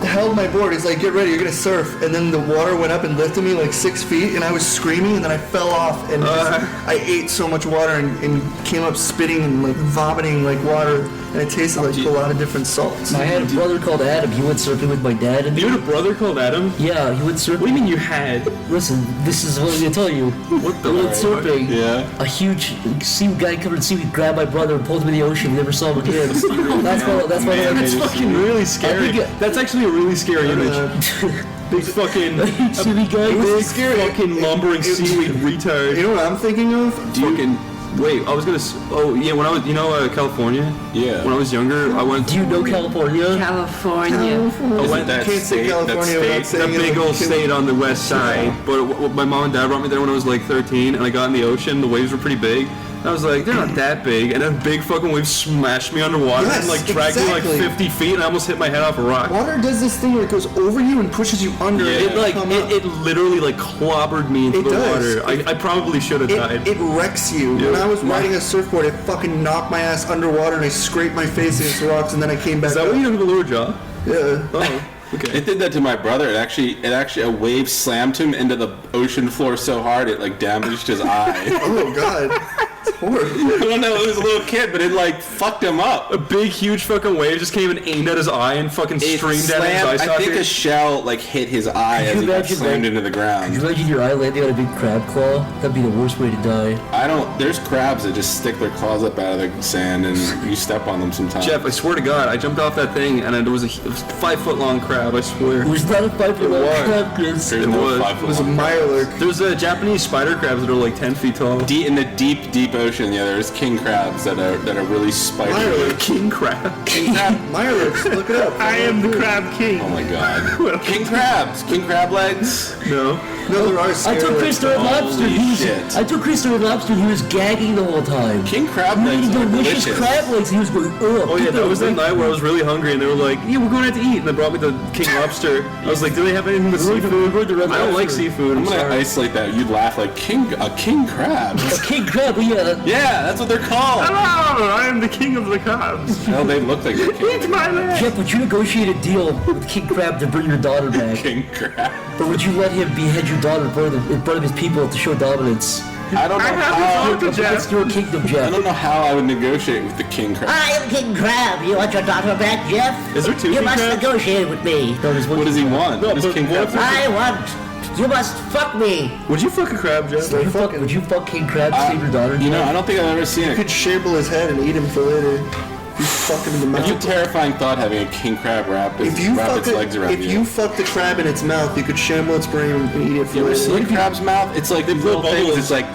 held my board. He's like, "Get ready, you're gonna surf." And then the water went up and lifted me like 6 feet, and I was screaming, and then I fell off, and I ate so much water and came up spitting and like vomiting like water, and it tasted like a lot of different salts. I had a brother called Adam. He went surfing with my dad. And You had a brother called Adam? yeah, he went surfing. What do you mean you had? Listen, this is what I'm gonna tell you. What the? We went surfing. Yeah. A huge seaweed guy covered in seaweed grabbed my brother and pulled him in the ocean. We never saw him again. That's why. That's That's fucking really scary. I think That's actually a really scary image. Big fucking seaweed guy. big fucking lumbering seaweed retard. You know what I'm thinking of? Fucking wait, I was gonna. Oh yeah, when I was, California. Yeah. When I was younger, I went. Do you know California? California. I went that Can't say state, California without that saying it big like old a kid. state on the west side. But my mom and dad brought me there when I was like 13, and I got in the ocean. The waves were pretty big. I was like, they're not that big, and then big fucking waves smashed me underwater Yes, and like dragged me like exactly. 50 feet, and I almost hit my head off a rock. Water does this thing where it goes over you and pushes you under. It like come up. it literally like clobbered me into It the does. water. I probably should have died. It wrecks you. Yeah. When I was riding a surfboard, it fucking knocked my ass underwater and I scraped my face against the rocks and then I came back Is that up. why you don't have a lower jaw? Yeah. Oh, okay. It did that to my brother. It actually a wave slammed him into the ocean floor so hard it like damaged his eye. Oh god. It's horrible. I don't know, it was a little kid, but it like fucked him up. A big, huge fucking wave just came and aimed at his eye and fucking It streamed at his eye slammed, I think a socket. shell like hit his eye as you he got imagine slammed that? into the Could you ground. imagine your eye landing on a big crab claw? That'd be the worst way to die. There's crabs that just stick their claws up out of the sand and you step on them sometimes. Jeff, I swear to God, I jumped off that thing and there was a 5 foot long crab. I swear. It was not a 5 foot long was. crab, Chris. There's It no was. 5 It foot was a long crab. mirelurk. There's Japanese spider crabs that are like 10 feet tall. In the deep ocean, yeah, there's king crabs that are really spiky. Mirelurk. King crab. Mirelurks, look it up. I am the crab king. Oh my god. King crabs, king crab legs. No. No, there are I scary took ones. Chris to a lobster. Holy shit. I took Chris to a lobster. He was gagging the whole time. King crab He legs was are eating delicious delicious. crab legs. He was going, ugh. Oh yeah, that was the night where I was really hungry and they were like, yeah, we're going out to eat. And they brought me the king lobster. I was like, do they have anything with seafood? I don't like seafood. I'm I'm gonna sorry. isolate that. You'd laugh like a king crab. A king crab, yeah. Yeah, that's what they're called. Hello, I am the king of the crabs. Well, they look like a king. Eat my leg. Jeff, would you negotiate a deal with King Crab to bring your daughter back? King crab. Or would you let him behead your daughter in front of his people to show dominance? I don't know how. It's your kingdom, I Jeff. don't know how I would negotiate with the king crab. I am King Crab. You want your daughter back, Jeff? Is there two You king must crabs? negotiate with me. What does he want? What does King Crab want? I want. You must fuck me. Would you fuck a crab, Jeff? Would you fuck King Crab to save your daughter? You know, I don't think I've ever seen You it. could shaple his head and eat him for later. You fuck him in the mouth. It's a terrifying thought having a king crab wrap its legs around if you fuck the crab in its mouth, you could shamble its brain and eat it for You ever later. seen a crab's mouth? It's like the little things. bubbles. It's like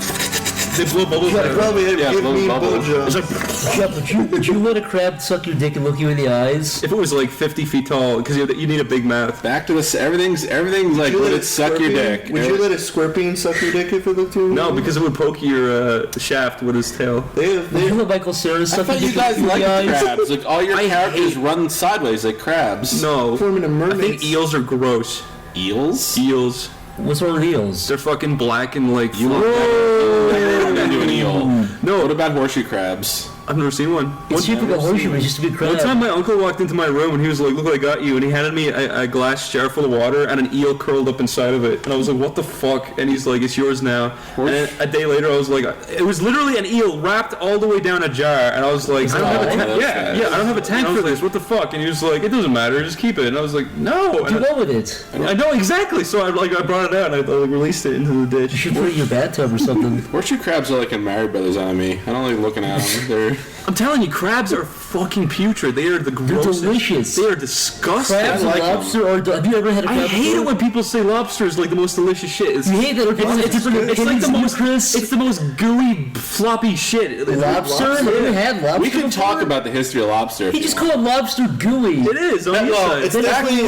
They blow bubbles Yeah, out. probably Yeah, give blow me bubbles. blowjobs. Jeff, would you let a crab suck your dick and look you in the eyes? If it was like 50 feet tall, because you need a big mouth. back to this. Everything's like You let let it suck your dick. Would you let a scorpion suck your dick if it looked too? No, because it would poke your shaft with his tail. They Would you let Michael Cera I suck your thought you dick guys in the liked eyes? crabs. Like all your characters run sideways like crabs. No. form into I mermaids. think eels are gross. Eels. Eels. What's wrong with eels? They're fucking black and like. You want that? Do an eel. No. What about horseshoe crabs? I've never seen one. It's cheap to go horseshoe, but it's just a big crab. One time my uncle walked into my room and he was like, look what I got you, and he handed me a glass jar full of water and an eel curled up inside of it. And I was like, what the fuck? And he's like, it's yours now. And then a day later I was like, it was literally an eel wrapped all the way down a jar, and I was like, I don't have a tank. I don't have a tank for this, what the fuck? And he was like, it doesn't matter, just keep it. And I was like, no. Do what with it? I know exactly, so I brought it out and I released it into the You ditch. should put it in your bathtub or something. Horseshoe crabs are like a Mario Brothers enemy. I don't like looking at them. They're I'm telling you, crabs are fucking putrid. They are the grossest. delicious. They are disgusting. Crabs I like and lobster, or have you ever had a crab I hate it before? when people say lobster is like the most delicious shit. It's, You hate that it's like the most. Chris. It's the most gooey, floppy shit. Lobster? Have you had lobster? we can talk before? about the history of lobster. He just called lobster gooey. It is. On your side. it's Then definitely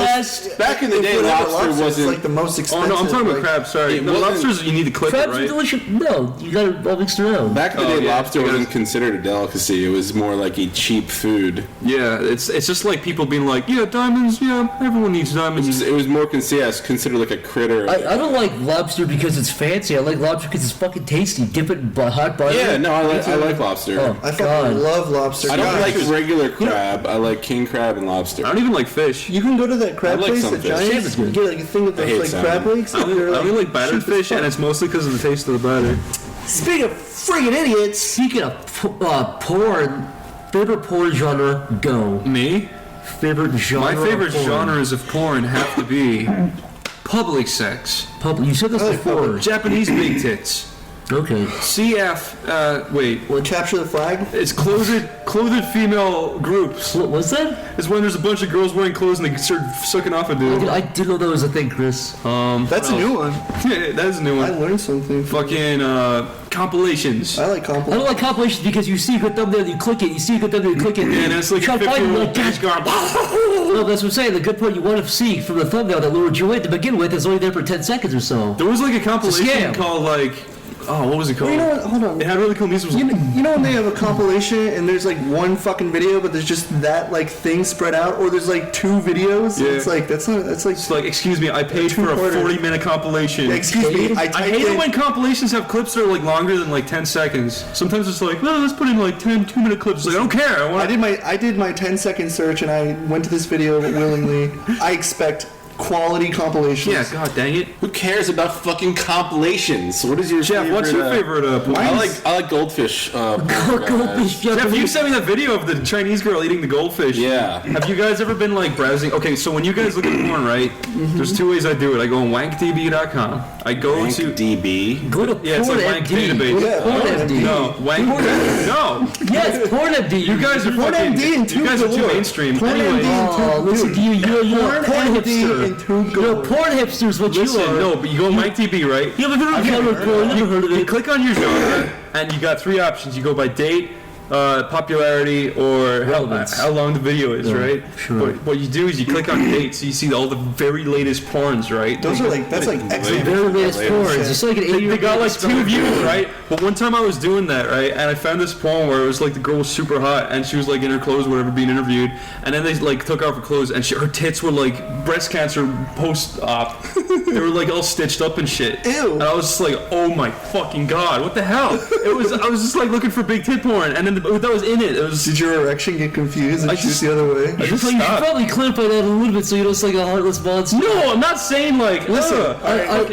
back in the day, lobster It's wasn't. like the most Oh expensive. no, I'm talking about like, crabs. Sorry, It no, wasn't- lobsters. You need to clip Crabs it, are right? delicious. No, you got it all mixed around. Back in the day, yeah, lobster I wasn't guess. considered a delicacy. It was more like a cheap food. Yeah, it's just like people being like, yeah, diamonds. Yeah, everyone needs diamonds. It was more considered like a critter. I don't like lobster because it's fancy. I like lobster because it's fucking tasty. Dip it in hot butter. Yeah, no, I like lobster. Oh, I fucking God. love lobster. I don't God. like regular crab. I like king crab and lobster. I don't even like fish. You can go to that crab I like place some at fish. Giants Salmon's good. and get like a thing with I hate those like salmon. crab legs. I only like battered cheap as fish, fuck. and it's mostly because of the taste of the batter. Speaking of friggin' idiots, speaking of porn, favorite porn genre, go. Me? Favorite genre. My favorite of porn. genres of porn have to be public sex, You said this I like before. public. Japanese big tits, Okay. CF. Wait, Well, capture the flag. it's clothed female groups. What's that? It's when there's a bunch of girls wearing clothes and they start sucking off a dude. I didn't know that was a thing, Chris. That's a new one. Yeah, that is a new I one. learned something. Fucking compilations. I like I don't compliments. like compilations because you see a good thumbnail, you click it, you see a good thumbnail, you click it, And it's like try a to find it, 50-year-old like, bitch going. no, that's what I'm saying. The good part you want to see from the thumbnail that lured you in to begin with is only there for 10 seconds or so. There was like a compilation scam. called like, oh, what was it called? You know what? Hold on. It had really cool music. It was like, You know when they have a compilation and there's like one fucking video, but there's just that like thing spread out, or there's like two videos. Yeah. It's like that's like it's like, excuse me, I paid for a two-parter. 40-minute compilation. excuse me. I I typed hate it in- when compilations have clips that are like longer than like 10 seconds. Sometimes it's like, well, let's put in like 10 2-minute clips. It's like, I don't care. I did my 10-second search and I went to this video willingly. I expect quality compilations. Yeah, god dang it. Who cares about fucking compilations? What is your Jeff, favorite? what's your favorite porn? I like goldfish. Goldfish Jeff, you sent me that video of the Chinese girl eating the goldfish. Yeah. Have you guys ever been like browsing? Okay, so when you guys look at porn, right? There's two ways I do it. I go on wankdb.com. I go Rank to DB. Go to yeah, it's like Wank PornMD. database. Yeah, PornMD. No, wank. No. Yes, PornMD. You guys are fucking. PornMD and You guys are too galore. mainstream. PornMD Anyway, Oh, listen to you. You're a porn hipster. You're a porn hipster is what you listen. are. No, but you go on WankDB, right? You haven't heard of porn. Never heard of You it. click on your genre, and you got three options. You go by date, popularity, or Relevance. how long the video is, right? sure. But what you do is you click on date, so you see all the very latest porns, right? Those are like that's like excellent. Very latest porn. It's just like an 80 They got like 2 views, right? But one time I was doing that, right, and I found this porn where it was like the girl was super hot, and she was like in her clothes, whatever, being interviewed, and then they like took off her clothes, and her tits were like breast cancer post-op. They were like all stitched up and shit. Ew. And I was just like, oh my fucking god, what the hell? I was just like looking for big tit porn, and then that was in it. It was. Did your erection get confused and shoot the other way? I just You should stopped. probably clarify that a little bit so you don't look like a heartless monster. No, I'm not saying like. Listen,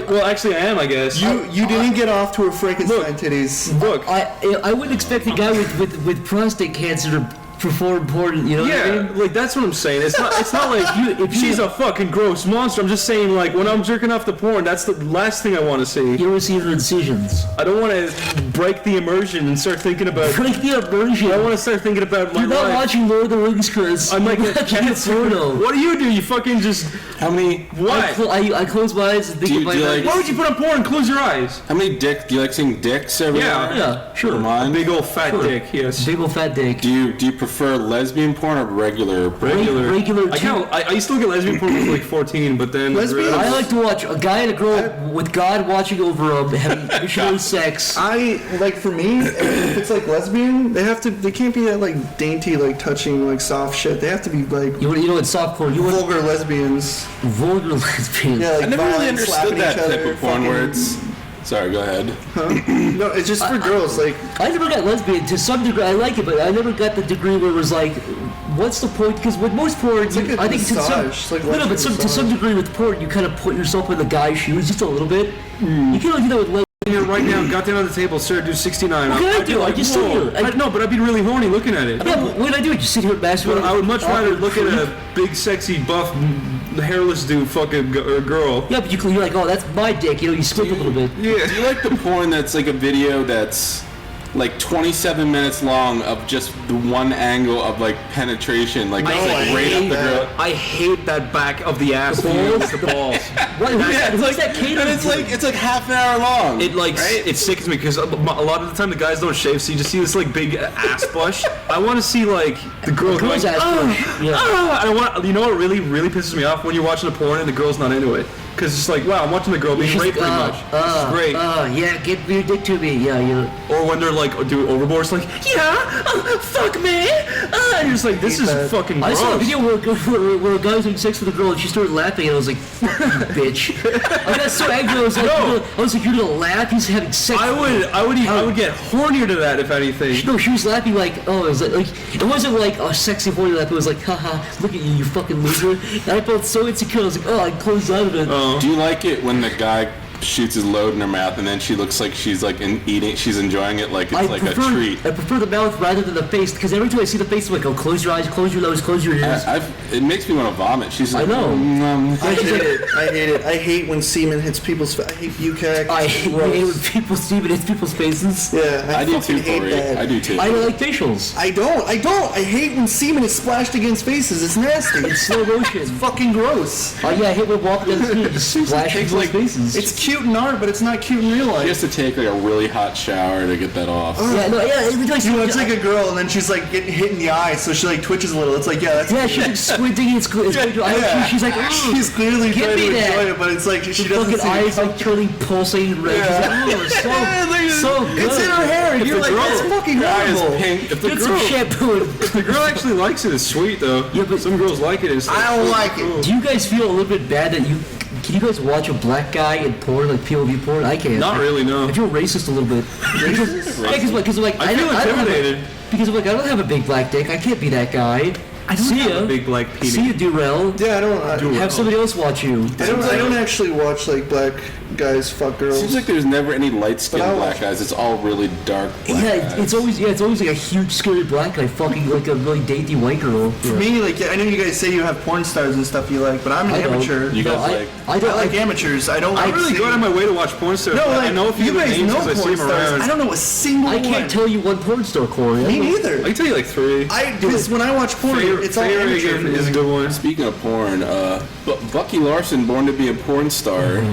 well, actually, I am, I guess. You didn't get off to a Frankenstein titties. Look. I wouldn't expect a guy with prostate cancer to perform porn, you know what I Yeah, mean? like that's what I'm saying. It's not like if she's a fucking gross monster. I'm just saying like when I'm jerking off the porn, that's the last thing I want to see. You ever see her incisions? I don't want to break the immersion and start thinking about. Break the immersion. I want to start thinking about my You're not life. watching Lord of the Rings, Chris. I might You're get watching cancer. porno. What do? You fucking just. How many? What? I close my eyes and think Do you- of my do you like- Why would you put on porn? Close your eyes. How many dick? Do you like seeing dicks everywhere? Yeah, sure. Mine. Big old fat dick. Yes. Big old fat dick. Do you prefer lesbian porn or regular? Regular I used to look at lesbian porn when I was like 14, but then. Lesbian? I like to watch a guy and a girl with God watching over them having missionary sex. I like for me, if it's like lesbian, they can't be that like dainty, like touching, like soft shit. They have to be like You know what softcore? You want vulgar lesbians. vulgar lesbians. Yeah, like I never really violent, understood slapping that each type other, of porn where fucking- it's. Sorry, go ahead. No, it's just for girls. Like I never got lesbian to some degree. I like it, but I never got the degree where it was like, what's the point? Because with most porn, like a I think to some, massage. It's like no, but watching a to some massage. degree with porn, you kind of put yourself in the guy's shoes just a little bit. You can only do that with lesbian. Here right now, got down on the table, started doing 69. What can I I'd be do? I like, just whoa. sit here. No, but I'd be really horny looking at it. Yeah, but what did I do? Just sit here and masturbate. But I would much rather look at Awkward a big, sexy, buff, hairless dude fucking or girl. Yeah, but you're like, oh, that's my dick. You know, you squint a little bit. Yeah. Do you like the porn that's like a video that's like 27 minutes long of just the one angle of like penetration, like it's like right up the girl? I hate that back of the ass The view, balls? the balls. What? Yeah, it's Who's like, that catering and to? it's like half an hour long. It like right? it sickens me because a lot of the time the guys don't shave, so you just see this like big ass bush. I want to see like the girl going, girl's ass bush, yeah. I don't want. You know what really pisses me off when you're watching a porn and the girl's not into it, because it's like, wow, I'm watching the girl being raped pretty much. This is great. Yeah, get your dick to me. Yeah, you. Or when they're like do overboard, it's like, yeah, fuck me. And you're just like, this is fucking I gross. saw a video where a guy was having sex with a girl and she started laughing and I was like, fuck you, bitch. I got so angry. I was like, you're gonna laugh? He's having sex. I would get hornier to that if anything. No, she was laughing like, oh, it was like it wasn't like a sexy horny laugh. It was like, haha, look at you, you fucking loser. And I felt so insecure. I was like, oh, I closed out of it. Do you like it when the guy shoots his load in her mouth and then she looks like she's like she's enjoying it like it's a treat? I prefer the mouth rather than the face because every time I see the face, I'm like, oh, close your eyes, close your nose, close your ears. It makes me want to vomit. She's like, I know. I hate it. I hate it. I hate when semen hits people's. I hate bucaque. I hate when people see it in people's faces. Yeah, I do fucking too, hate Corey. that. I do too. I don't like facials. I don't. I hate when semen is splashed against faces. It's nasty. It's slow motion. fucking gross. Oh yeah, I hate when walking down the street and just splash takes, people's like- faces. It's cute in art, but it's not cute in real She life. has to take like a really hot shower to get that off. yeah, no, yeah. Every time I see You know, it's like a girl, and then she's like getting hit in the eye, so she like twitches a little. It's like, yeah, that's. yeah, she's like squinting. It's Yeah. she's like, She's clearly give trying to me that. enjoy it, but it's like she the doesn't fucking see eyes it. like turning pulsating red. Yeah. She's like, so good. It's in her hair, and you're like, that's fucking Her eye is horrible. pink. If the Get some girl, shampoo. if the girl actually likes it, it's sweet though. Yeah, but- some girls like it. It's like, I don't like it. Do you guys feel a little bit bad that you? Can you guys watch a black guy in porn, like POV porn? I can't. Not really, no. I feel racist a little bit. Because like I feel don't have a- intimidated. because I'm like, I don't have a big black dick. I can't be that guy. I don't See have ya. a big black penis. See you, Durrell. Yeah, I don't. Have somebody else watch you. I don't actually watch like black guys fuck girls. Seems like there's never any light-skinned But I black watch- guys. It's all really dark black Yeah, guys. it's always like a huge scary black guy fucking like a really dainty white girl. For me, like, I know you guys say you have porn stars and stuff you like, but I'm an I don't. amateur. You guys No, like? I don't I like amateurs. I don't. I really see- go out of my way to watch porn stars. No, but like, I know a few you of the guys names know because I see porn them stars. around. I don't know a single I one. can't tell you one porn star, Corey. Me neither. I can tell you like three. Because when I watch porn, it's all amateur. Reagan is a good one. Speaking of porn, Bucky Larson, Born to be a Porn Star.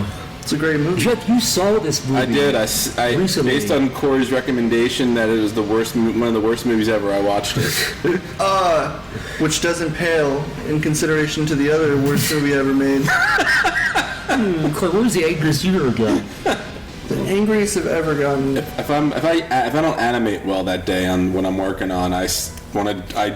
It's a great movie. Jeff, you saw this movie. I did. I Recently. based on Corey's recommendation that it was the worst, one of the worst movies ever. I watched it. Which doesn't pale in consideration to the other worst movie ever made. Clay, what was the angriest you ever got? The angriest I've ever gotten. If I don't animate well that day on when I'm working on, I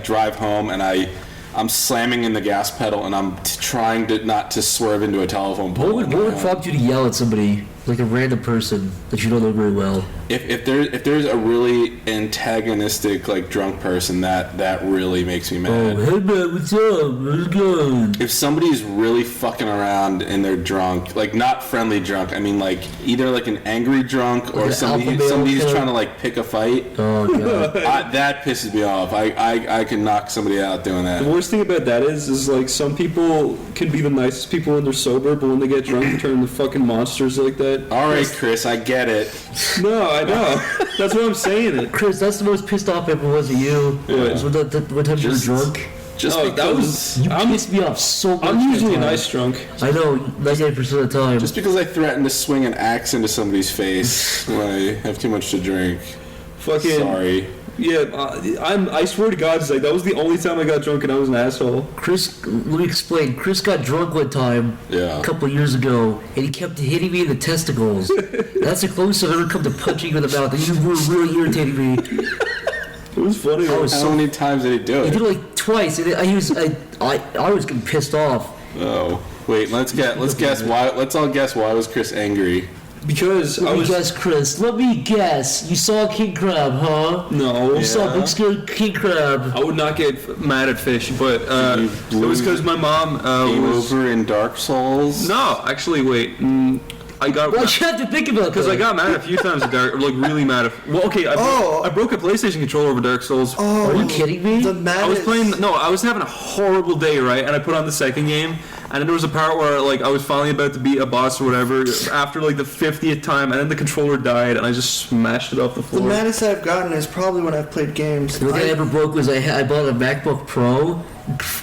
drive home and I I'm slamming in the gas pedal and I'm trying to not to swerve into a telephone pole. What would prompt you to yell at somebody, like a random person that you don't know very well? If there's a really antagonistic like drunk person, that really makes me mad. Oh, hey man, what's up? How's it going? If somebody's really fucking around and they're drunk, like not friendly drunk, I mean like either like an angry drunk or Like somebody's trying to like pick a fight. Oh god. That pisses me off. I can knock somebody out doing that. The worst thing about that is like some people can be the nicest people when they're sober, but when they get drunk, they turn into fucking monsters like that. All right, Chris, I get it. No, I know. That's what I'm saying. Chris, that's the most pissed off ever was at you. Yeah. Was when what time you were drunk? Just No, because You pissed me off so much. I'm usually a that time. nice drunk. I know, 99% of the time. just because I threaten to swing an axe into somebody's face when I have too much to drink. Fucking Sorry. Yeah, I swear to God, it's like that was the only time I got drunk and I was an asshole. Chris, let me explain. Chris got drunk one time Yeah. a couple of years ago, and he kept hitting me in the testicles. That's the closest I've ever come to punching you in the mouth. You were really irritating me. It was funny. I was How many times did he do He it? did it like twice, and I was getting pissed off. Oh, wait. Let's guess why. Let's all guess why was Chris angry? Because I Let me was guess, Chris. Let me guess. You saw King Crab, huh? no. You saw Big Scary King Crab. I would not get mad at fish, but it was because my mom Game was. over in Dark Souls. No, actually, wait. I got. Well, you have to think about it. Because I got mad a few times at Dark, like really mad. Well, okay, I broke a PlayStation controller over Dark Souls. Oh, Are you kidding me? The I was maddest. playing. No, I was having a horrible day, right? And I put on the second game, and then there was a part where like I was finally about to beat a boss or whatever after like the 50th time, and then the controller died, and I just smashed it off the The floor. maddest I've gotten is probably when I've played games. The only thing I ever broke was I bought a MacBook Pro.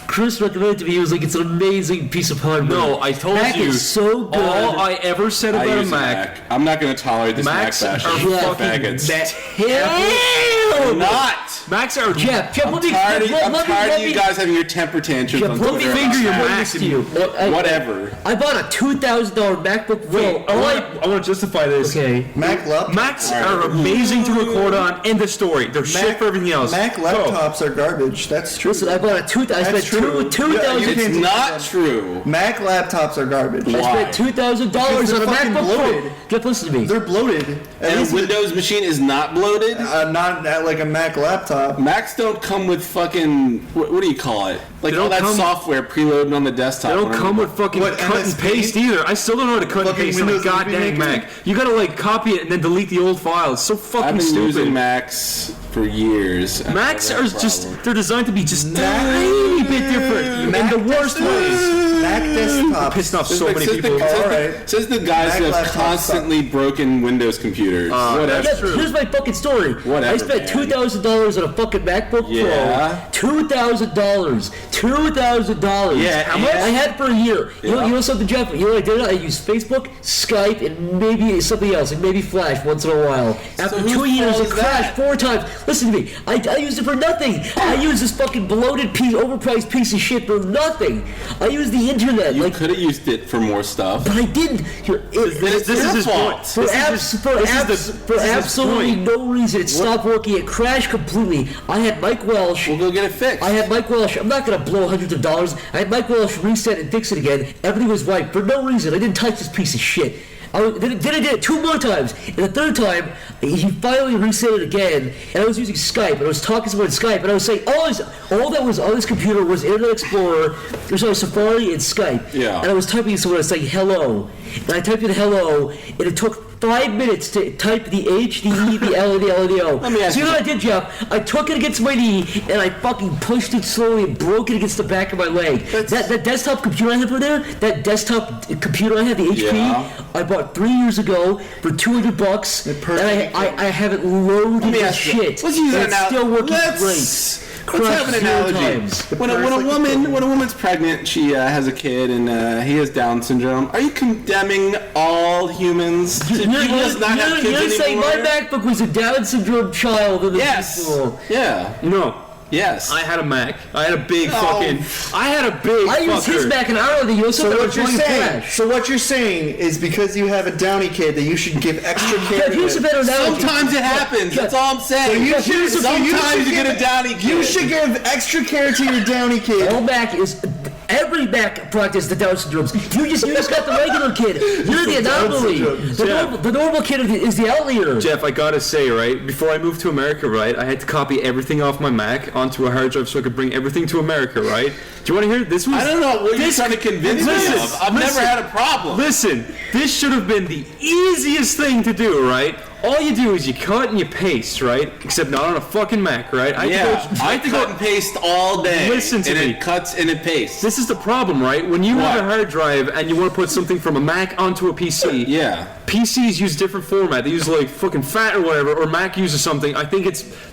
Chris recommended it to me. He was like, "It's an amazing piece of hardware." No, I told Mac you. is so good. All I ever said I about a use Mac. I'm not going to tolerate this Macs Mac are bashing. fucking Faggots. Hell Not. Macs are. Jeff, I'm let me tired let of you guys having your temper tantrums Jeff, on let me Twitter. finger your about Mac Macs. to you. Whatever. I bought a $2,000 MacBook Pro. Wait, I want to justify this. Okay. Mac laptops. Macs are amazing to record on. End of story. They're shit for everything else. Mac Go. laptops are garbage. That's true. Listen, I bought a I spent That's true. $2,000. Yeah, you It's can't- not true. Mac laptops are garbage. I spent $2,000 on a Because they're fucking MacBook bloated. Pro. Jeff, listen to me. They're bloated. At And least a Windows machine is not bloated? not like a Mac laptop. Macs don't come with fucking what do you call it? Like They all don't that come- software preloaded on the desktop. They don't whatever. come with fucking What, cut and MSP? paste either. I still don't know how to cut and Fucking paste on a Windows goddamn MP Mac. You gotta like copy it and then delete the old file. It's so I've fucking been stupid. using Macs for years. and Macs I are have a just, problem. they're designed to be just tiny bit different in the worst ways. Mac desktops. Pissed off so many Says people. Says the guys Mac who have laptops constantly broken Windows computers. Whatever. Jeff, here's my fucking story. Whatever, I spent man. $2,000 on a fucking MacBook Yeah. Pro. $2,000. $2,000. Yeah, how much? I had it for a year. You Yeah. know something, Jeff? You know what I did? I used Facebook, Skype, and maybe something else, and maybe Flash once in a while. After whose 2 years, fault it is crashed 4 times. Listen to me. I used it for nothing. I used this fucking bloated piece, overpriced piece of shit for nothing. I used the internet. You Like, could have used it for more stuff. but I didn't. This is his point. For absolutely no reason, it stopped working. It crashed completely. I had Mike Welsh. We'll go get it fixed. I had Mike Welsh. I'm not gonna blow hundreds of dollars. I had Mike Welsh reset and fix it again. Everything was right for no reason. I didn't touch this piece of shit. Then I did it 2 more times, and the third time he finally reset it again. And I was using Skype, and I was talking to someone on Skype, and I was saying all that was on this computer was Internet Explorer, Safari, and Skype. Yeah. And I was typing to someone, I was saying hello, and I typed in hello, and it took 5 minutes to type the H, the E, the L, and the L, and the O. Let me ask so you you know what I did, Jeff? I took it against my knee, and I fucking pushed it slowly and broke it against the back of my leg. That desktop computer I have over there, that desktop computer I have, the HP, Yeah. I bought 3 years ago for $200, and I haven't loaded Let me the ask you. shit. Let's use and that it's now. still working Let's great. have an Crashed 0 analogy. times. When a woman's pregnant, she has a kid, and he has Down syndrome. Are you condemning all humans? To people just not have kids You're saying my anymore? MacBook was a Down syndrome child in the Yes. school. Yeah. No. Yes. I had a Mac. I had a big fucking. I had a big. I used his fucker. back an hour ago. You So said what you're saying? flash. So what you're saying is because you have a Downy kid that you should give extra care. Jeff, here's to a better analogy. Sometimes it happens. That's all I'm saying. you should- Sometimes you get a Downy kid. You should give extra care to your Downy kid. All Mac is every Mac product is the Down syndromes. You just got the regular kid. You're the anomaly. The normal kid is the outlier. Jeff, I gotta say, right, before I moved to America, right, I had to copy everything off my Mac onto a hard drive so I could bring everything to America, right? Do you want to hear? This was. I don't know what you're trying to convince me Listen, of. I've never had a problem. Listen, this should have been the easiest thing to do, right? All you do is you cut and you paste, right? Except not on a fucking Mac, right? I had to cut and paste all day. Listen to and me. it cuts and it pastes. This is the problem, right? When you have a hard drive and you want to put something from a Mac onto a PC, PCs use different format. They use like fucking FAT or whatever, or Mac uses something. I think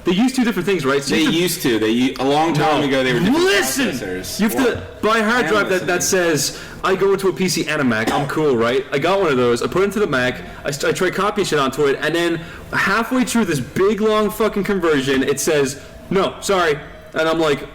they use two different things, right? So They used to. A long time ago they were different Listen! processors. You have to buy a hard drive that says, I go into a PC and a Mac, I'm cool, right? I got one of those, I put it into the Mac, I try copying shit onto it, and then halfway through this big long fucking conversion, it says, no, sorry. And I'm like,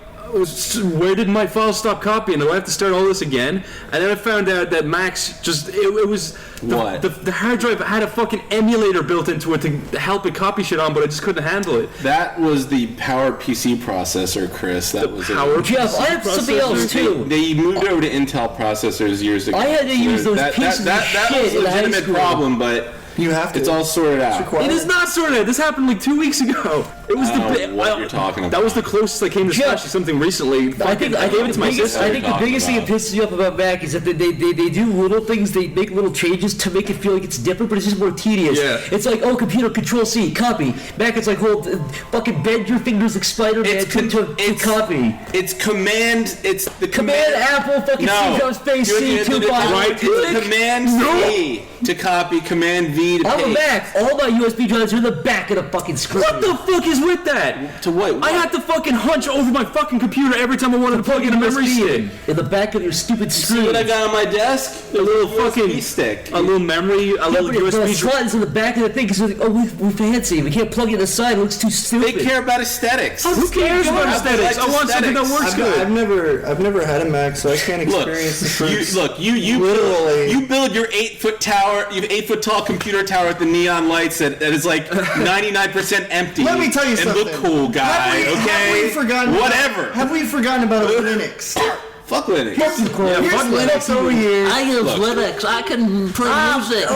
where did my file stop copying? Do I have to start all this again? And then I found out that Macs just, it was, the hard drive had a fucking emulator built into it to help it copy shit on, but I just couldn't handle it. That was the Power PC processor, Chris. That was Power it. Jeff, I have something else too. They moved over to Intel processors years ago. I had to use those pieces of that shit was a in high legitimate school. problem, but You have to. it's all sorted out. It is not sorted out. This happened like 2 weeks ago. It was I don't know what you're talking That was the about. closest I came to smashing something recently. I think I gave it to my sister. I think the biggest thing that pisses you off about Mac is that they do little things, they make little changes to make it feel like it's different, but it's just more tedious. Yeah. It's like, oh, computer, Control C, copy. Mac, it's like, well, fucking bend your fingers like Spider-Man to copy. It's command. It's the Command Apple, fucking C, goes space C, 2 Right. It's command C to copy. Command V to I'm paste. a Mac. All my USB drives are in the back of the fucking screen. What the fuck is with that? To what? I had to fucking hunch over my fucking computer every time I wanted to plug in a memory stick. In the back of your stupid screen. See what I got on my desk? A little USB fucking stick. a little memory, a little The USB. slots in the back of the thing because like, oh, we're fancy. We can't plug it aside. It looks too stupid. They care about aesthetics. Who cares about aesthetics? I want something that works good. I've never had a Mac, so I can't experience the fruits. You Literally. you build your 8-foot tower, you have 8-foot tall computer tower with the neon lights that is like 99% empty. Let me tell you and something. look cool, guy. Have we forgotten Whatever. Have we forgotten about Linux? Fuck Linux. Here's Linux over here. I use Linux. I can play music.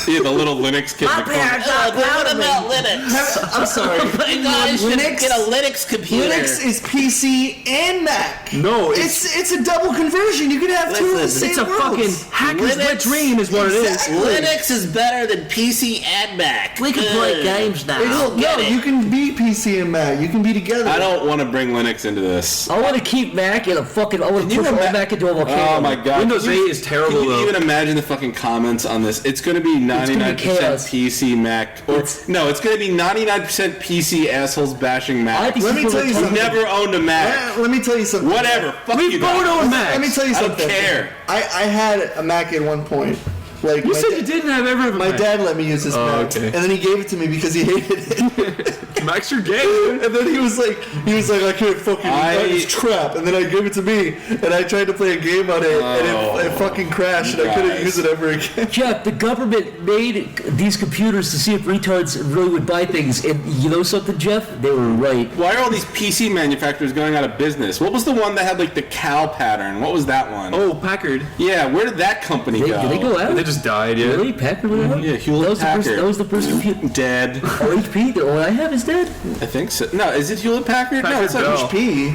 Yeah, the little Linux kid. My in the corner. parents are proud of me. Linux? I'm sorry. You guys should Linux? get a Linux computer. Linux is PC and Mac. No, it's a double conversion. You can have two of the Listen, same It's a fucking worlds. hacker's wet Linux- dream is what it is. Exactly. Linux is better than PC and Mac. We can play Ugh. games now. don't get No, it. you can be PC and Mac. You can be together. I don't want to bring Linux into this. I want to keep Mac in a fucking. I want to you push all ima- Mac into a volcano. Oh my god. Windows 8 is terrible, Can you though. even imagine the fucking comments on this? It's going to be 99% chaos. PC Mac. No, it's going to be 99% PC assholes bashing I Mac. think Let me people tell you are- Who something. never owned a Mac. Let me tell you something. Whatever. Fuck We you both guys. own Macs. Let me tell you I don't something. care. I had a Mac at one point. Like You my said da- you didn't ever have a My Mac. dad let me use his Mac, okay. and then he gave it to me because he hated it. Macs are gay. And then he was like, I can't fucking it's crap. And then I gave it to me, and I tried to play a game on it, and it fucking crashed, and I couldn't guys. use it ever again. Jeff, the government made these computers to see if retards really would buy things, and you know something, Jeff? They were right. Why are all these PC manufacturers going out of business? What was the one that had like the cow pattern? What was that one? Oh, Packard. Yeah, where did that company go? Did they go out? They just died, yeah. Really? Packard went out? Yeah, Hewlett Packard. That was the first computer. Dead. Oh, HP? The one I have is dead. I think so. No, is it Hewlett Packard? No, it's not Bell. HP.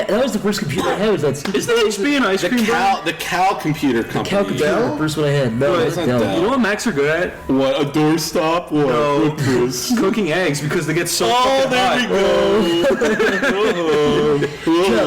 That was the first computer I had. Was that stupid? Isn't HP an ice cream brand? The cow computer company. Cal computer? The first one I had. No, No, it's it's not Dell. Dell. You know what Macs are good at? What, a doorstop? What? No. What, Chris? Cooking eggs because they get so Oh, fucking there hot. we go. Jeff,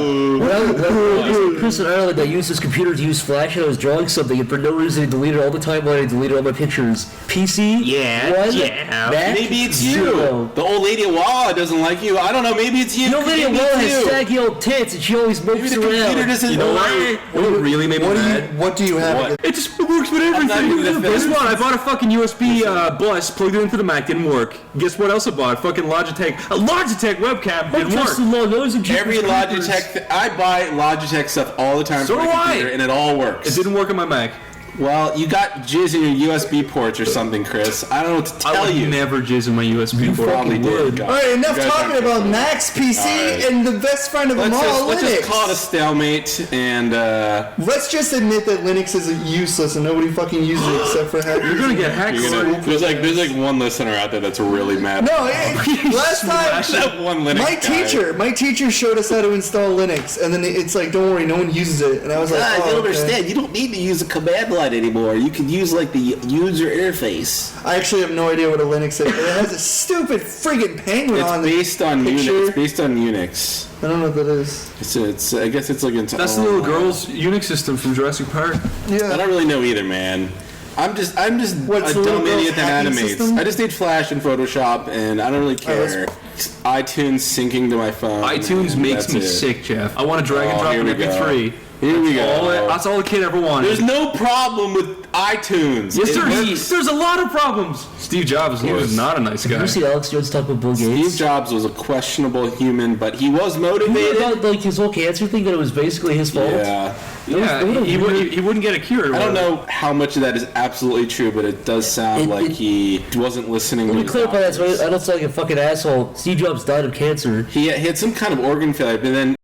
Chris in Ireland, I used his computer to use Flash, and I was drawing something, and for no reason, I deleted all the timeline. I deleted all my pictures. PC? Yeah, 1, yeah. Mac, Maybe it's you. 0. The old lady at Wawa doesn't like you. I don't know. Maybe it's you. The old lady at Maybe Wall it's has you. saggy old tits, and she always Maybe mopes the computer around. doesn't You know like. what really made me mad? What do you have? What? against- It just works with I'm not even everything. gonna Guess finish. what? I bought a fucking USB bus, plugged it into the Mac, didn't work. Guess what else I bought? Fucking Logitech. A Logitech webcam didn't work. Just the law knows and Every Jeepers Logitech, I buy Logitech stuff all the time So for do my I. computer, and it all works. It didn't work on my Mac. Well, you got jizz in your USB ports or something, Chris. I don't know what to I tell would you. never jizz in my USB port. Probably did. All right, enough You guys talking aren't- about Max PC All right. and the best friend of them all, Let's Linux. just call it a stalemate, and Let's just admit that Linux is useless and nobody fucking uses it except for hackers. You're gonna get hacked. there's like one listener out there that's really mad. No, last time That one Linux my teacher showed us how to install Linux, and then it's like, don't worry, no one uses it, and I was like, God, oh, you don't okay. understand. You don't need to use a command line anymore. You can use like the user interface. I actually have no idea what a Linux is. It has a stupid friggin' penguin on It's the based on picture. Unix. It's based on Unix. I don't know what that is. It's I guess it's like into. That's the little girl's Unix system from Jurassic Park. I Yeah. don't really know either, man. I'm just What's a the little dumb girl's idiot that hacking animates. system? I just need Flash and Photoshop, and I don't really care. iTunes syncing to my phone. iTunes and makes that's me it. sick, Jeff. I want to drag and Oh, drop here an we go. MP3. Here we go. That's all the kid ever wanted. There's no problem with iTunes. Yes, It there's, works. there's a lot of problems. Steve Jobs was not a nice Did guy. you see Alex Jones talk about Bill Steve Gates? Jobs was a questionable human, but he was You know motivated. about like his whole cancer thing, that it was basically his fault? Yeah. Yeah, he wouldn't get a cure. I don't know how much of that is absolutely true, but it does sound like he wasn't listening Let to me his clarify that so doctors. I don't sound like a fucking asshole. Steve Jobs died of cancer. He had some kind of organ failure, but then